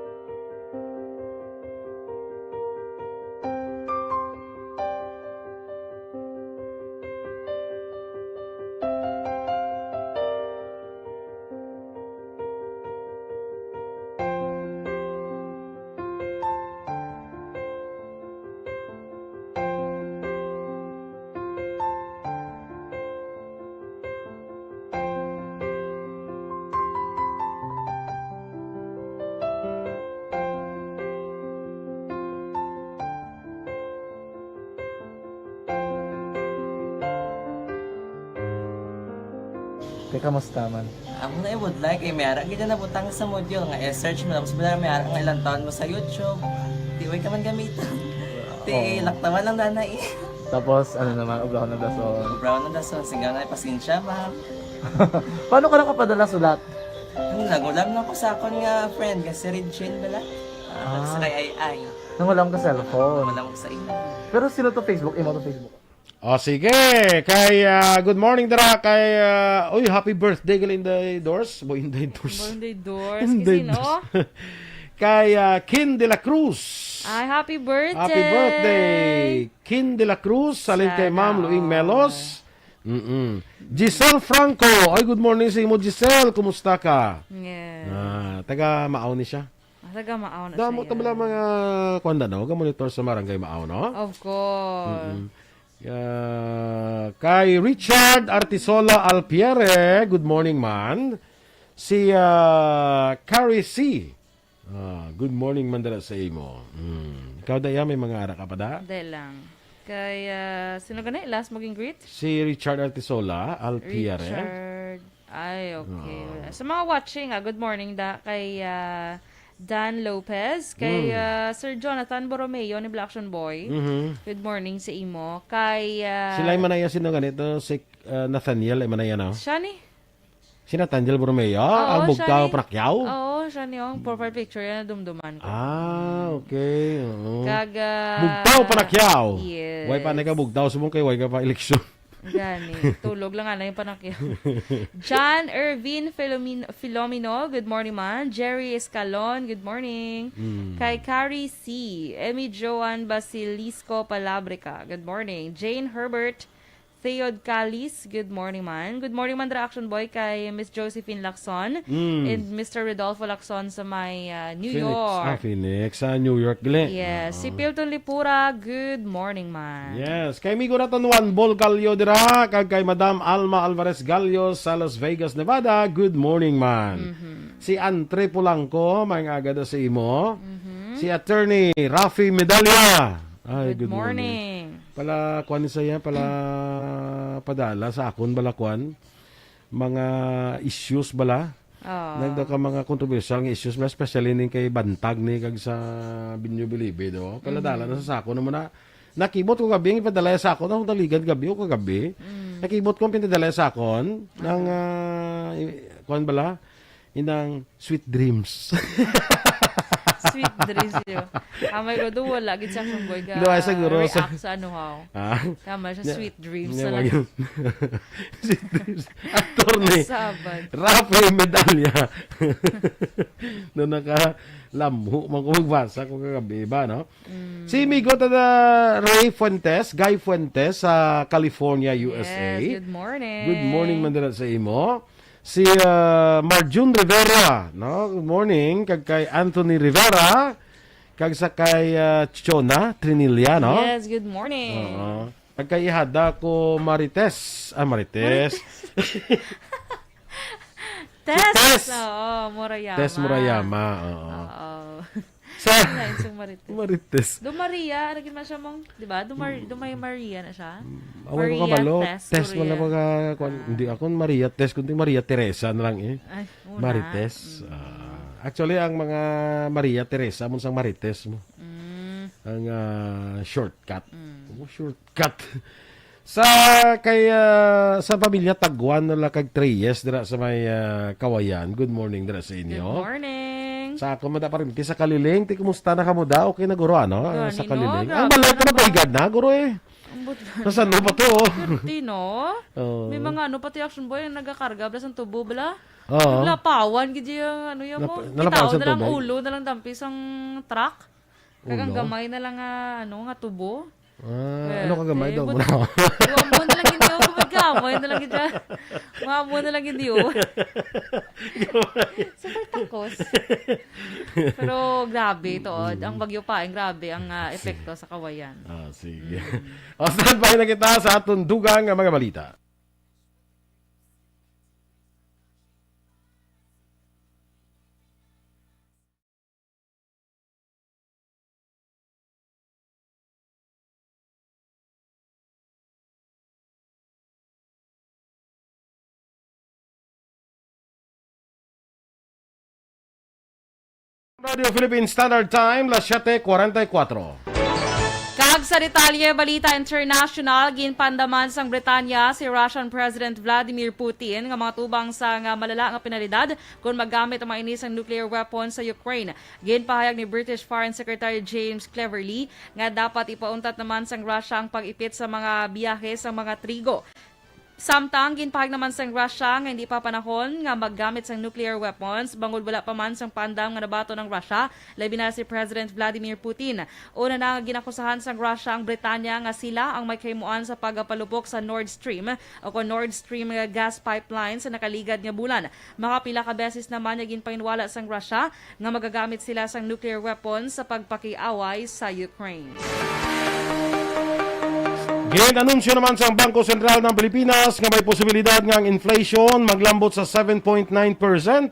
kamusta man? Ako na would like eh, mayara ganyan na butang sa module nga search mo tapos bala mayara nga ilang taon mo sa YouTube. Di way ka man gamitan. Di laktaman lang nanay. Tapos ano naman, ubra ng dason. Brown na dason, singaw na pasensya ma'am. Paano ka nakapadala sulat? Nagulam na ko sa akon nga friend kasi Regine bala. Sa kay ay. Nangulam ka cellphone. Walang ko sa ina. Pero sino to Facebook? Imo to Facebook. O sige, kay good morning dara kay uy, happy birthday gal in the doors. Boy in the doors. Birthday doors. Kasi no? Kay Kin de la Cruz. Ay, happy birthday! Happy birthday! Kin de la Cruz, salin kay Ma'am Luing Melos. Giselle Franco. Ay, good morning sa imo, Giselle. Kumusta ka? Yeah. Taga Maaw ni siya. Taga Maaw na Damo siya. tabla mga kwanda no, monitor sa Barangay Maaw no? Of course. Kay Richard Artisola Alpiere, good morning man. Si Carrie C. Good morning man dala sa imo. Ikaw daya may mga ara ka pa da? Hindi lang. Kay, sino ka na? Last maging greet? Si Richard Artisola Alpiere. Richard. Ay, okay. Sa mga watching, good morning da kay Dan Lopez, kay Sir Jonathan Borromeo ni Black Action Boy. Good morning sa imo. Kay Sila ay manaya sino ganito si Nathaniel ay manaya na. siya ni? Si Nathaniel Borromeo, siya ang bugtaw ni. Prakyaw. Oo, siya ni yung profile picture yan na dumduman ko. Okay. Kaga Bugtaw Prakyaw. Yes. Way pa na ka bugtaw sumong kay way ka pa eleksyon. Gani, tulog lang nga na yung panakyaw. John Irvin Filomeno, good morning man. Jerry Escalon, good morning. Kay Carrie C. Emmy Joan Basilisco Palabrica, good morning. Jane Herbert Theod Calis, good morning man. Good morning man, Action Boy, kay Miss Josephine Lacson and Mr. Rodolfo Lacson sa may New York. Phoenix, sa New York gali. Yes. Si Pilton Lipura, good morning man. Yes, kay Migo naton Juan Bol Gallo dira, kag kay Madam Alma Alvarez Gallo sa Las Vegas, Nevada, good morning man. Si Andre Polanco, may agada sa imo. Si Attorney Rafi Medalya. Ay, Good morning. Pala kuan saya pala padala sa akon bala kuan mga issues bala. Nagda ka mga controversial nga issues bala, especially ning kay Bantag ni kag sa Binyo Bilibe do. Pala dala na sa sako naman na nakibot ko gabi ang ipadala sa akon ang daligan gabi o kagabi. Nakibot ko ang pinadala sa akon ng kuan bala inang Sweet Dreams. Sweet dreams yun. Amay ko doon, wala. Gid sa akong boy ka. Doon ay siguro react sa ano how. Tama siya, sweet dreams na lang. Sweet Dreams. Attorney. Sabad. Rafi Medalya. Doon nakalamho. Magbasa ko kagabi ba, no? Si Migo tada Ray Fuentes, Guy Fuentes sa California, USA. Yes, good morning. Good morning man dala sa imo. Si Marjun Rivera, no? Good morning. Kag kay Anthony Rivera. Kag sa kay Chona Trinilla, no? Yes, good morning. Kag kay ihada ko Marites. Marites. Tess. Oo, Murayama. Tess Murayama. Sa Lain sa Marites. Marites. Do Maria, naging man siya mong, di ba? Dumay Maria na siya. Away ko kabalo. Test mo Maria. na mga, hindi ako Maria Test, kundi Maria Teresa na lang eh. Ay, una. Marites. Actually, ang mga Maria Teresa, mong sang Marites mo. Ang shortcut. Shortcut. Sa pamilya Tagwan na kag Treyes dira sa may Kawayan. Good morning dira sa inyo. Good morning. Sa ako mada pa rin sa Kaliling, ti kumusta na kamo da? Okay na guro ano Gani, sa no? Kaliling. Grabe Ang balay na ko na ba? paigad na guro eh. Nasaan mo pa to? Tino? Oh. May mga pati action boy yung nagakarga bala sa tubo bala. Oo. Lapawan gid yung yung mo. Nalapawan Bitaw sa na lang tubig? ulo na lang dampis ang truck. Kagang Ulo? gamay na lang nga tubo. Ano ka gamay daw mo na? Mo na lang gid yo gamay na lang gid. Mo na lang gid yo. Super takos. Pero grabe to, ang bagyo pa, ang grabe ang epekto sa Kawayan. Sige. O saan pa na kita sa atong dugang nga mga balita. Radio Philippine Standard Time, las 7:44. Kag sa detalye, balita international, ginpandaman sang Britanya si Russian President Vladimir Putin nga mga tubang sa nga malala nga penalidad kung maggamit ang mainis ang nuclear weapons sa Ukraine. Ginpahayag ni British Foreign Secretary James Cleverly nga dapat ipauntat naman sang Russia ang pag-ipit sa mga biyahe sa mga trigo. Samtang ginpahayag naman sang Russia nga hindi pa panahon nga maggamit sang nuclear weapons bangod wala pa man sang pandam nga nabato ng Russia labi na si President Vladimir Putin. Una na nga ginakusahan sang Russia ang Britanya nga sila ang may kahimuan sa pagpalubok sa Nord Stream o Nord Stream nga gas pipeline sa nakaligad nga bulan. Makapila ka beses naman nga ginpahinwala sang Russia nga magagamit sila sang nuclear weapons sa pagpakiaway sa Ukraine. Ginanunsyo naman sa Bangko Sentral ng Pilipinas nga may posibilidad nga ang inflation maglambot sa 7.9%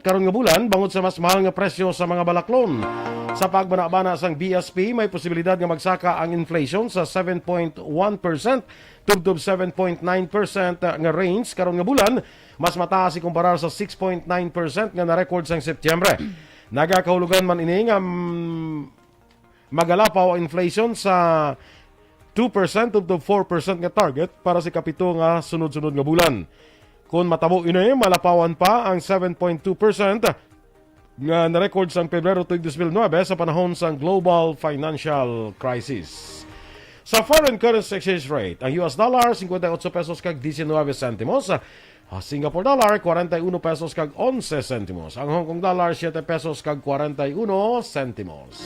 karon nga bulan bangod sa mas mahal nga presyo sa mga balaklon. Sa pagbana-bana sang BSP, may posibilidad nga magsaka ang inflation sa 7.1% tubtob 7.9% nga range karon nga bulan, mas mataas ikumpara sa 6.9% nga na-record sang Setyembre. Nagakahulugan man ini nga magalapaw ang inflation sa 2% to 4% nga target para sa kapito nga sunod-sunod nga bulan. Kung matabo ini, malapawan pa ang 7.2% nga na-record sang Pebrero 2009 sa panahon sang global financial crisis. Sa foreign currency exchange rate, ang US dollar 58 pesos kag 19 centimos, Singapore dollar 41 pesos kag 11 centimos, ang Hong Kong dollar 7 pesos kag 41 centimos.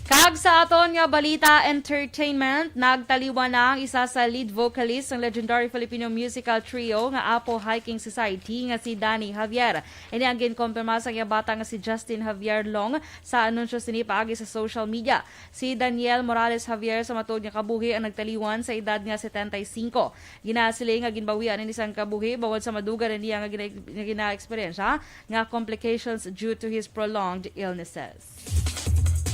Kag sa aton nga balita entertainment, nagtaliwan na ang isa sa lead vocalist ng legendary Filipino musical trio nga Apo Hiking Society nga si Danny Javier. Ini ang ginkompirma sa bata nga si Justin Javier Long sa anunsyo sini paagi sa social media. Si Daniel Morales Javier sa matod nga kabuhi ang nagtaliwan sa edad nga 75. Ginasiling nga ginbawian ni isang kabuhi bawod sa maduga niya nga gina-experience nga complications due to his prolonged illnesses.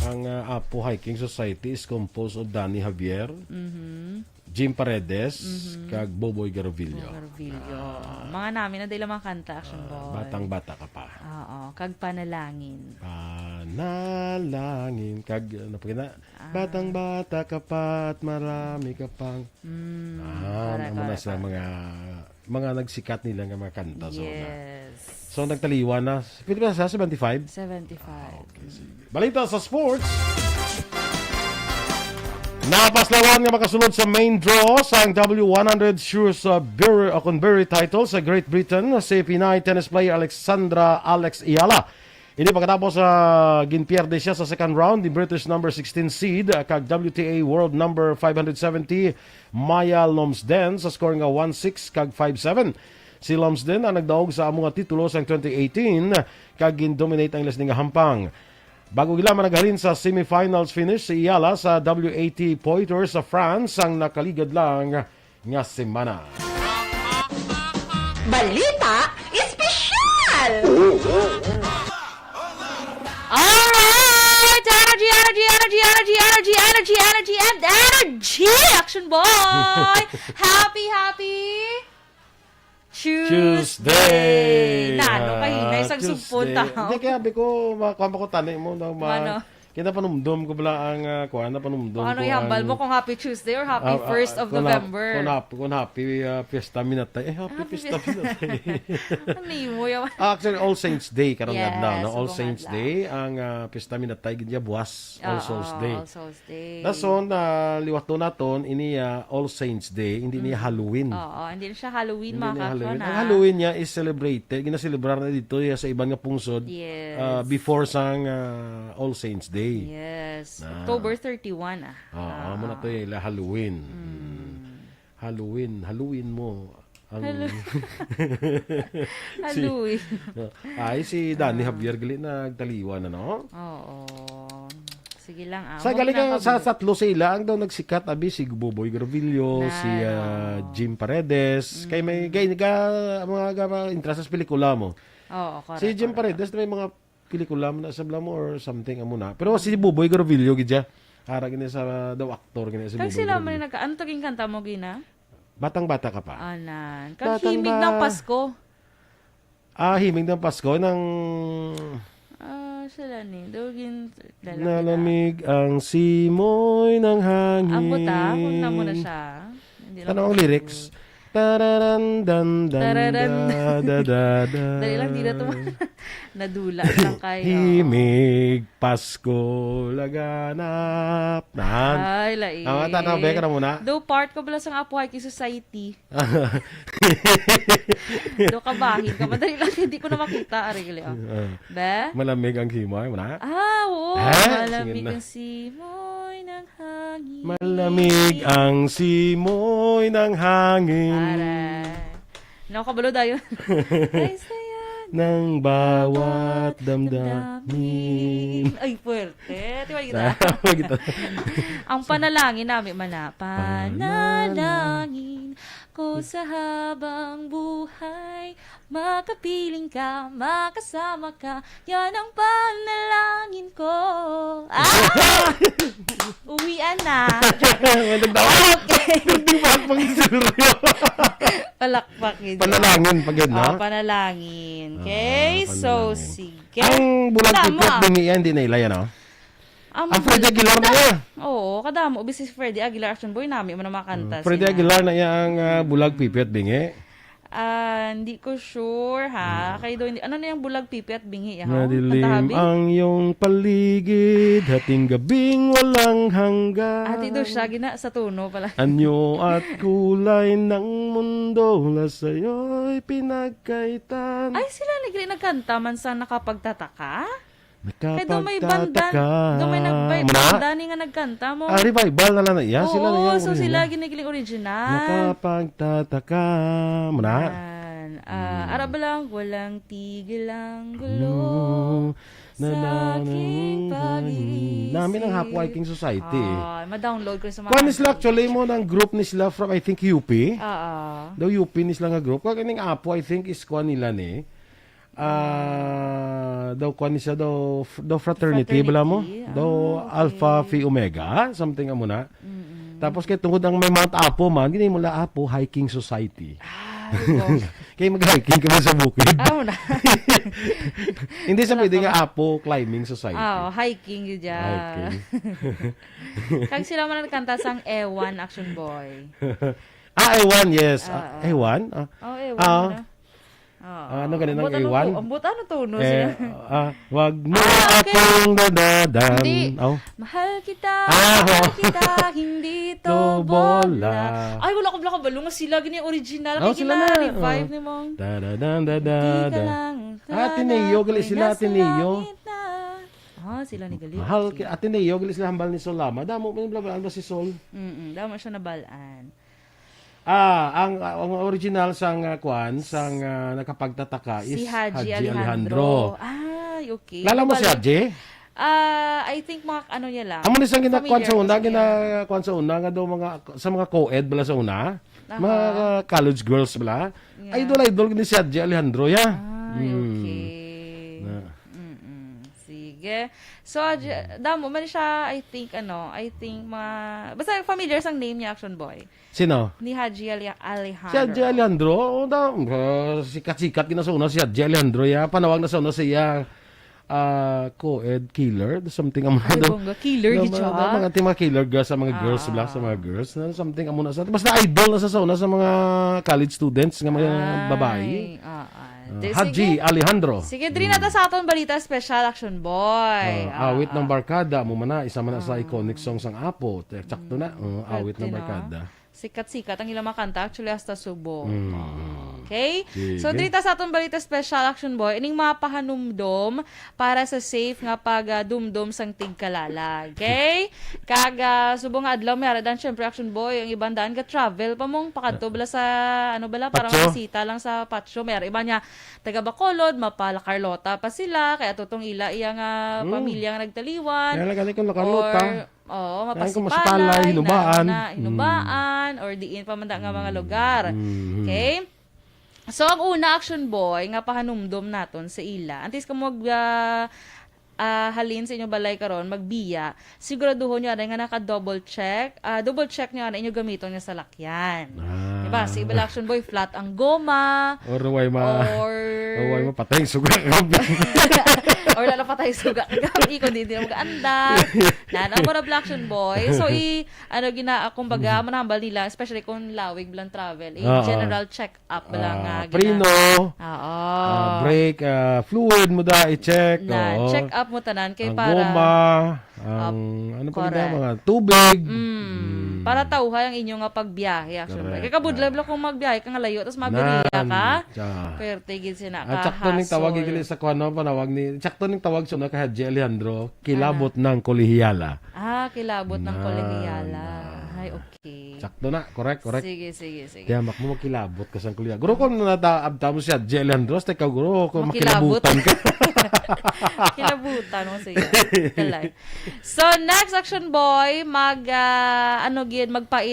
Ang Apo Hiking Society is composed of Danny Javier, Jim Paredes, kag Boboy Garovillo. Mga namin na dahil mga kanta, action boy. Batang-bata ka pa. Oo, kag panalangin. Panalangin. Kag, ano pa kina? Batang-bata ka pa at marami ka pang. Ano na sa mga nagsikat nila nga mga kanta. Yes. So, nagtaliwan na. Pilipinas sa 75? 75. Okay, sige. Balita sa sports. Napaslawan nga makasunod sa main draw sa W100 Shoes Conbury title sa Great Britain si Pinay tennis player Alex Ayala. Ini pagkatapos ginpierde siya sa second round ni British number 16 seed kag WTA World number 570 Maya Lomsden sa score nga 1-6 kag 5-7. Si Lomsden ang nagdaog sa among titulo sa 2018 kag gin-dominate ang ilas nga hampang. Bago gila managarin sa semifinals finish si Ayala sa WAT Poitiers sa France ang nakaligad lang nga semana. Balita Espesyal! Alright! energy, energy, energy, energy, and energy! Action boy! Happy Tuesday! Nano, kahina, isang supon tao. Hindi, kaya sabi ko, makuha ko tanay mo na Ano? Kita panumdum ko bala ang kuha na panumdum Ano ko ihambal mo kung happy Tuesday or happy 1st of November? Kung happy fiesta minatay. Happy fiesta minatay. Ano mo yaman? Actually, All Saints Day karong Yes, adlaw, no? All subong Saints adlaw. Day ang fiesta minatay gid buwas All Souls Day. All Souls Day. Dason liwato naton ini All Saints Day, hindi niya Halloween. Oo, hindi na siya Halloween, Hindi mga niya kakron, Halloween. ha? Ang Halloween niya is celebrated, ginaselebrar na dito sa ibang nga pungsod Yes. before sang All Saints Day. Yes. October 31, Muna to Halloween. Halloween mo. Halloween. Ay, si Danny Javier gali nagtaliwan na, no? Oo. Sige lang, Sa galing sa tatlo sila, ang daw nagsikat, abi, si Buboy Garvillo, si Jim Paredes, kay may mga interest sa pelikula mo. Oo, correct. Si Jim Paredes, may mga pelikula mo na sa mo or something amo na. Pero si Buboy Garvillo gidya. Ara gini sa daw aktor gini si Kag Buboy. sila Garvillo. man anto king kanta mo gina? Batang-bata ka pa. Anan. Kag Batang himig ng Pasko. Himig ng Pasko ng Sila ni. Dugin nalamig ang simoy ng hangin. Ambot kung na mo na siya. Hindi lang Tanong ang lyrics. Tararan dan dan da da da da. Dali lang di na to nadula lang kayo. Himig Pasko laganap. Ay, lai. Tanaw be ka na muna. Do part ko bala sa Apo Hiking Society. Do kabahin ka. Madali lang hindi ko na makita. Arigli, Be? Malamig ang himoy mo na. Oo. Malamig Sige na. ang simoy ng hangin. Malamig ang simoy ng hangin Aray. Nakakabalo dayo. Ay, saya ng bawat damdamin. Ay, puwerte. Tiba kita. Kita. Ang panalangin namin panalangin ko sa habang buhay. Makapiling ka, makasama ka. Yan ang panalangin ko. Uwian na. Okay. Hindi ba pang suryo? Palakpak yun. Panalangin pag yun, no? Panalangin. Okay? So, panalangin. sige. Ang bulag Kadamo, pipit dingi yan, hindi na ila yan, no? Ang Freddy Aguilar na yan. Oo, kadamo. Ubis si Freddy Aguilar Action Boy namin. Mo na makanta. Freddy Aguilar na yan ang bulag pipit bingi. Hindi ko sure, ha? Kaya do, ano na yung bulag pipi at bingi, ha? Madilim ang iyong paligid, hating gabing walang hanggan. Ati do siya, gina sa tuno pala. Anyo at kulay ng mundo na sa'yo'y pinagkaitan. Ay, sila nagkanta man sa nakapagtataka? Kaya do may Nakapagtataka. banda, do may banda ni nga nagkanta mo. Revival na lang na iya. Sila na Oo, yung so original. sila ginigiling original. Nakapagtataka. Muna. Araba lang, walang tigil ang gulo sa aking pag-iisip. Namin ang Hapo Hiking Society. Ma-download ko sa mga... Kuha ni sila actually mo ng group ni sila from I think UP. Daw UP ni sila nga group. Kuha kaning Apo I think is kuha nila ni. Daw kuha ni siya daw fraternity. Bala mo? Daw Alpha Phi Omega. Something amo na. Tapos kaya tungkol ang may Mount Apo man, gini mo la Apo Hiking Society. Kaya mag-hiking kami sa bukid. Na. Hindi sa pwede nga Apo Climbing Society. Hiking yun dyan. Hiking. Kag sila man nagkanta sang Ewan Action Boy. Ewan, yes. Ewan? Ewan. Ano ganun ang Ewan? Ambot ano tono sila? Wag mo akong dadadan. Hindi. Mahal kita, hindi to bola. Ay, wala ko balo nga sila gini original. Kaya Sila na. revive ni mong. Dadadan, Di ka dadadan. lang. Ateneo, gali sila Ateneo. Sila ni gali. Mahal, Ateneo, gali sila hambal ni Solama. Damo, blablabla ba si Sol? Damo siya nabalaan. Ang original sang kwan, sang nakapagtataka is Si Haji Alejandro. Ay, okay. Lala mo si Haji? I think mga ano niya lang. Amo ni sang ginakwan sa una, Familiar ginakwan sa una, nga daw sa mga co-ed bala sa una. Mga college girls bala. Idol ni si Haji Alejandro, ya. Okay. Sige. Sige. So, damo man siya, I think, basta familiar sang name niya, Action Boy. Sino? Ni Haji Alejandro. Si Haji Alejandro, sikat-sikat na sa una si Haji Alejandro, ya. Panawag na sa una siya, co-ed killer, something amo Ay, bongga, killer, di siya. Mga killer girls, sa mga girls, sa mga girls, something amo na sa, basta idol na sa una sa mga college students, nga mga babae. Haji Alejandro. Sige, diri na ta sa aton balita special, Action Boy. Awit ng Barkada, mo man na, isa man na sa iconic song sang Apo. Sakto na, awit ng Barkada. Sikat-sikat ang ilang makanta, actually hasta Subo. Okay? So, dito sa atong balita special, Action Boy, ining mapahanumdom para sa safe nga pag dumdum sang tigkalala. Okay? Kaga subong adlaw may dan syempre, Action Boy, ang ibang daan ka travel pa mong pakadto bala sa parang bisita lang sa Patio. May iba niya taga Bacolod, mapala Carlota pa sila, kaya tutong ila iyang pamilya nga nagtaliwan. Kaya lagi kong Carlota. Mapasipalay, hinubaan, or diin pa man nga mga lugar. Okay? So, ang una, Action Boy, nga pahanumdom naton sa ila. Antes ka halin sa inyo balay karon magbiya, siguraduhon nyo nga naka-double check. Double check nyo na inyo gamiton nga sa lakyan. Diba? Si Ibal Action Boy, flat ang goma. Or way patay suga. Or lalo patay suga. Ikon din na mag-andar. Mo na Action Boy. So, kumbaga, manambal nila, especially kung lawig bilang travel, general check-up lang nga. Prino. Brake, fluid mo da, i-check. Check up mo tanan kay ang para goma, ano pa mga tubig. Para tauhay ang inyo nga pagbiyahe, Action Boy. Kaya kabudlay lang kung magbiyahe ka nga layo, tapos mabiriya ka. Pwerte gid sina ka. Tsakto ning tawag igili sa kuno panawag ni. Tsakto ning tawag sa kay Haji Alejandro, kilabot ng kolehiyala. Kilabot ng kolehiyala. Ay, okay. Tsakto na, correct. Sige. Kaya mo makilabot ka sa kolehiyala. Guro ko nataabta mo si Haji Alejandro, stay ka guro ko makilabutan ka. Kilabutan mo siya. So, next, Action Boy, magpain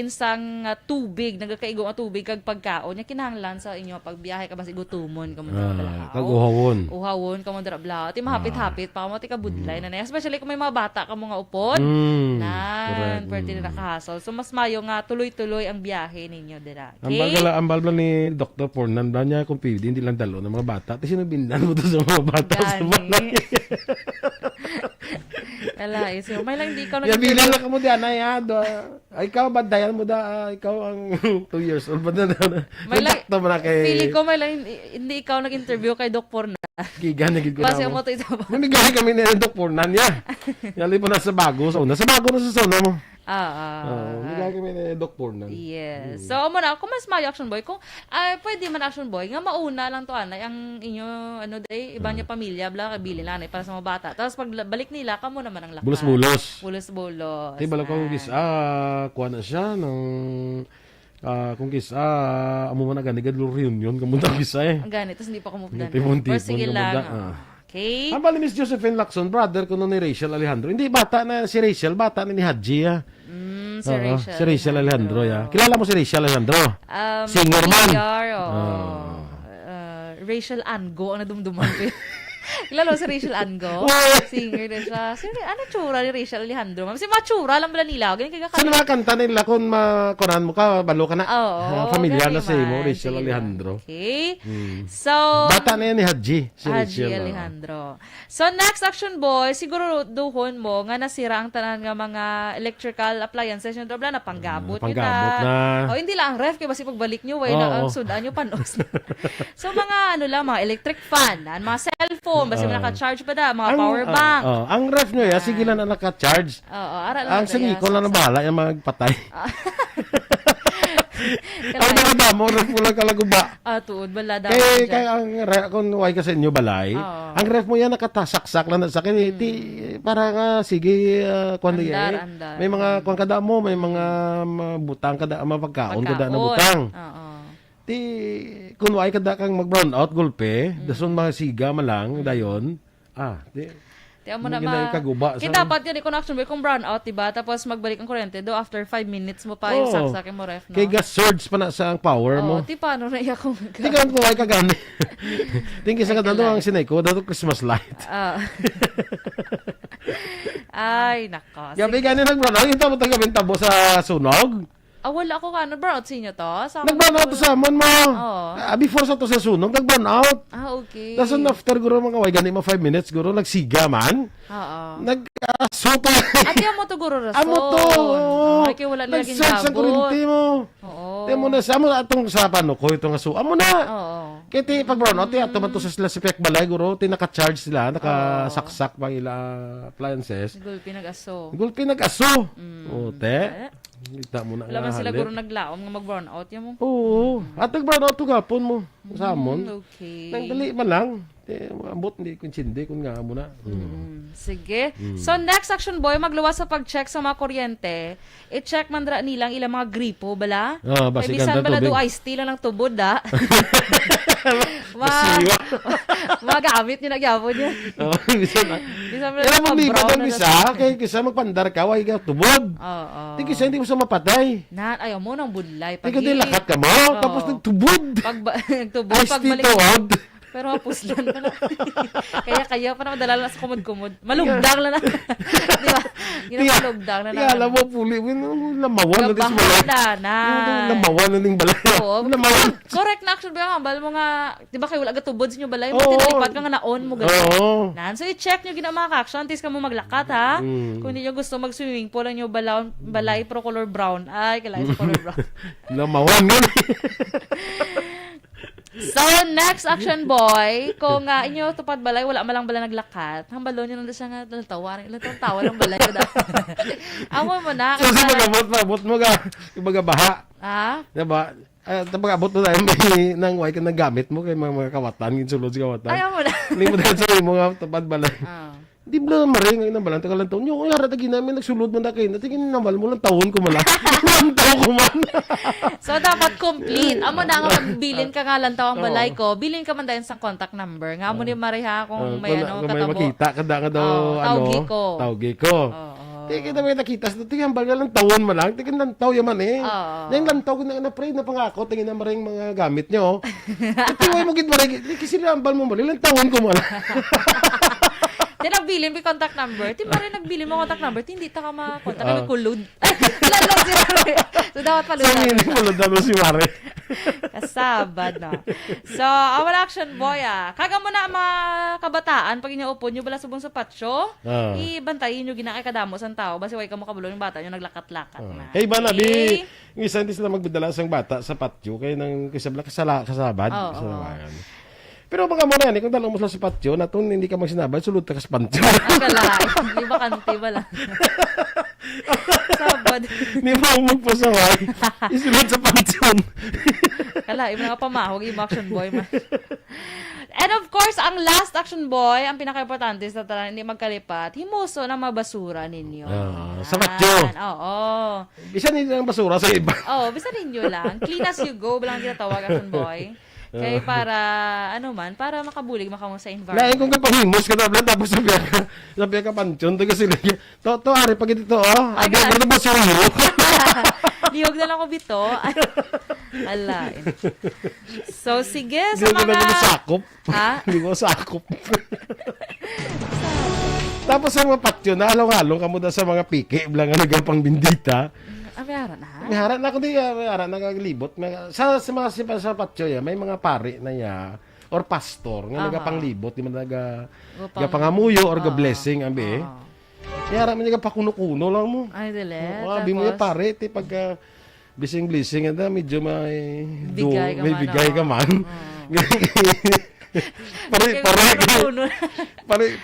sang tubig, nagkakaigong tubig kag pagkaon. Nya kinahanglan sa inyo pagbiyahe ka basi gutumon ka mo dra. Kag uhawon. Uhawon ka mo dra blaw. Ti mahapit-hapit pa mo ti kabudlay na. Especially kung may mga bata ka mo nga upod. Pwede na nakahasol. So, mas mayo nga tuloy-tuloy ang biyahe ninyo dira. Okay? Ang balbala ni Dr. Pornan ba niya kung pwede, hindi lang dalo ng mga bata. Tapos sinubindan mo to sa mga bata. So, may lang di ikaw bilang lang ka mo diyan ikaw bandayan mo ikaw ang 2 years old ba na pili ko may lang hindi ikaw nag-interview kay Doc Pornan. Gigan na gid ko. Basta mo to ito. Namigahay kami ni Doc Pornan niya. Yali pa na sa bago na sa sauna mo. Namigahay kami ni Doc Pornan. Yes. So mo na kung mas mayo, Action Boy, kung pwede man, Action Boy nga mauna lang to ang inyo iba niya pamilya bla kabili lang para sa mga bata. Tapos pag balik nila kamo naman ang lakas. Bulos. Di bala ko kuha na siya ng kung amo man agad reunion kamunta kisa ganito hindi pa kumupunan. Tipon sige lang. Okay. Ang bali Miss Josephine Lacson, brother ko ni Rachel Alejandro. Hindi bata na si Rachel, bata na ni Haji si Rachel Alejandro Kilala mo si Rachel Alejandro? Singer man. Rachel Ango ang nadumduman ko. Kilala si Rachel Ango? Singer na siya. Ano tsura ni Rachel Alejandro? Si matsura lang bala nila. Saan makanta nila kung makunahan mo ka, balo ka na? Familiar na sa mo, Rachel Alejandro. Okay. So, bata na yan ni Haji. Haji Alejandro. So, next, Action Boy, siguro duhon mo nga nasira ang tanan nga mga electrical appliances yung dobla na panggabot na. Hindi lang ang ref, kaya basi pagbalik nyo, na ang sudan nyo panos. So, mga mga electric fan, mga cellphone, basta naka-charge pa mga power bank. Ang ref nyo, sige lang na naka-charge. Ang singiko lang na bahala yung magpatay. Ang mga mo, ref mo lang kalaguba. Tuod, bala daw. Kaya ang ref, kung huwag ka sa inyo balay, ang ref mo yan nakatasaksak lang sa akin. Para nga, sige, may mga kung kada mo, may mga butang kada, mapagkaon kada na butang. Kung huwag kada kang mag-brown out, gulpe, dason mga siga malang, dayon, Tiyan mo na Hindi kaguba. Kita dapat yun, kung action boy, kung brown out, diba? Tapos magbalik ang kuryente, do after 5 minutes mo pa yung saksakin mo ref, no? Kaya gas surge pa na sa ang power mo. Ti paano na iya kung... Hindi ka kung ay kagani. Tingin sa kadalo ang sinay ko, dato Christmas light. Ay, nako. Gabi gani nag-brown out, yung tamo tagabing tabo sa sunog. Wala ako brown out sa inyo to? Nag-brown out to sa amon mo. Before sa to sa sunog, nag-brown out. Okay. Tapos after guro mga way, gani mo 5 minutes, guro nagsiga man. Oo. Nag-suto. Ati amo to guro rason. Amo to. Ay, kaya wala laging nag-search ang kurinti mo. Oo. Tiyan mo na sa amo atong sa pano ko itong aso. Amo na. Oo. Kaya ti pag brown out, ato man to sa sila si Pek Balay, guro, tinaka-charge sila, nakasaksak pang ila appliances. Gulpi nag-aso. Gulpi nag-aso. O, te. Kita mo na nga Wala man sila halit. guro naglaom nga mag-brown out yan mo. Oo. At nag-brown out to gapon mo. Sa amon. Okay. Nang dali man lang. Ambot hindi kung sindi kung nga mo na. Sige. So next action boy, magluwas sa pag-check sa mga kuryente. I-check man dra nilang ilang mga gripo bala. Basi Bisan ganda bala tubig. do ice tea lang ng tubod da. Mga gamit niyo nagyapon niya. Bisan bala Kaya mo libat brown ang bisa, kaya kisa magpandar ka, way ka tubod. Oo. Di kisa hindi mo sa mapatay. Ayaw mo nang budlay. Di ka di lakat ka mo, tapos nagtubod. Nagtubod, Ice tea pagbalik. tawad. Pero mapuslan pa na. kaya pa na madala lang sa kumod-kumod. Malugdang lang na. Di ba? Yun ang malugdang na. Kaya alam mo, puli, lamawan na din sa balay. na. Lamawan na din balay. Oo. Lamawan. Correct na action ba? Bal mo nga, di ba kayo wala gatubod sa inyo balay? Mo tinalipat ka nga na-on mo Oo. gano'n. So i-check nyo gina mga action. Tis ka mo maglakat ha. Kung hindi nyo gusto mag-swimming pool, ang nyo balay pro color brown. Ay, kalay sa color brown. Lamawan yun. So, next action boy, kung inyo tupad balay, wala malang bala naglakat, hambalo nyo nandun siya nga, tawa ng balay ko dahil. Amo mo na. So, abot mo ka, ibaga baha. Diba? Tapos abot mo tayo, may nang way ka nang gamit mo kay mga kawatan, ginsulod sa kawatan. Ayaw mo na. Hindi mo dahil sa mga tupad balay. Di ba maring ngayon ng balang tagalang taon? Yung harata namin, nagsulod man na kayo. Natingin naman mo lang taon ko man. Lang taon ko man. So, dapat complete. Amo na nga magbilin ka nga lang tawang balay ko. Bilin ka man dahil sa contact number. Nga mo ni Mariha kung may kung katabo. may makita, kada nga daw, tawgi ko. Tawgi ko. Kita may nakita sa tingin hambal lang taon man lang. Tingin lantaw yaman eh. Yung lantaw ko na pray na pangako. Tingin na maring mga gamit nyo. Itiway mo git maring. Kasi hambal mo maring lang taon ko man. Di nagbilin may contact number. Di ba rin nagbilin mo contact number? Hindi ta ka makontak. Kami kulod. Lalong si Mare. So, dapat palud. So, hindi kulod na si Mare. Kasabad na. So, wala action boy Kaga mo na mga kabataan, pag inyaupo nyo bala subong sa patsyo, ibantayin nyo ginakikadamo sa tao. Basi way ka mo kabulo yung bata nyo naglakat-lakat na. Hey, ba nabi, yung isa hindi sila magbidala sa bata sa patyo, kaya nang kisabla kasabad. Pero mga muna yan, kung dalawang mo sa patyo, na ito hindi ka magsinabad, sulod ka sa patyo. Ang galay. Hindi ba kanti ba lang? Sabad. Hindi mo magpasaway. Isulod sa patyo. Kala, yung mga pamahog, yung action boy man. And of course, ang last action boy, ang pinaka-importante sa talang hindi magkalipat, himuso ng mabasura ninyo. Sa patyo. Oo. Bisa ninyo ang basura sa iba. Bisa ninyo lang. Clean as you go, bilang tinatawag action boy. Kaya para, para makabulig makamo sa environment. Lain kung kapahimos ka na, tapos sabi ka pansyon, taga sila. To, ari, pag ito, abi, ano ba siya rin? Liyog na lang ko bito. Alain. So, sige, sa mga... Hindi mo sakop. Ha? Hindi mo sakop. Tapos sa mga patyo, nahalaw-halaw ka mo sa mga piki, bilang nagang pangbindita. May haran na? May haran na, kundi may haran na kaglibot. Sa mga sa patyo, may mga pari na ya, or pastor, nga nagapanglibot, di man pangamuyo or blessing, abi. Kaya haran man pakuno-kuno lang mo. Ay, dili. Abi mo yung pare, pag blessing, medyo may bigay ka man.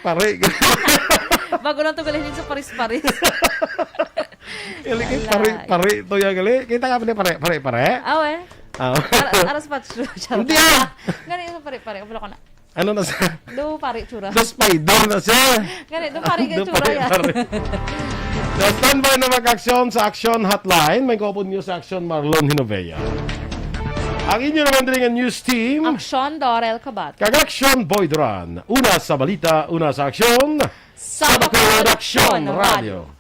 Pare. Bago na ito galhin sa Paris-Paris. Pare, to ya gali. Kita ka pare. Awe. Aras patso. Hindi Ganito pare. Wala ko na. Ano na sa? Do pare tsura. Do spider na siya. Ganito pare ka tsura yan. The standby na mag-aksyon sa Action Hotline. May Kopod News Action Marlon Hinovea. Ang inyo naman din ang news team. Aksyon Dorel Kabat. Kag-aksyon Boyd Duran. Una sa balita, una sa aksyon. Sa Bacolod Aksyon Radio.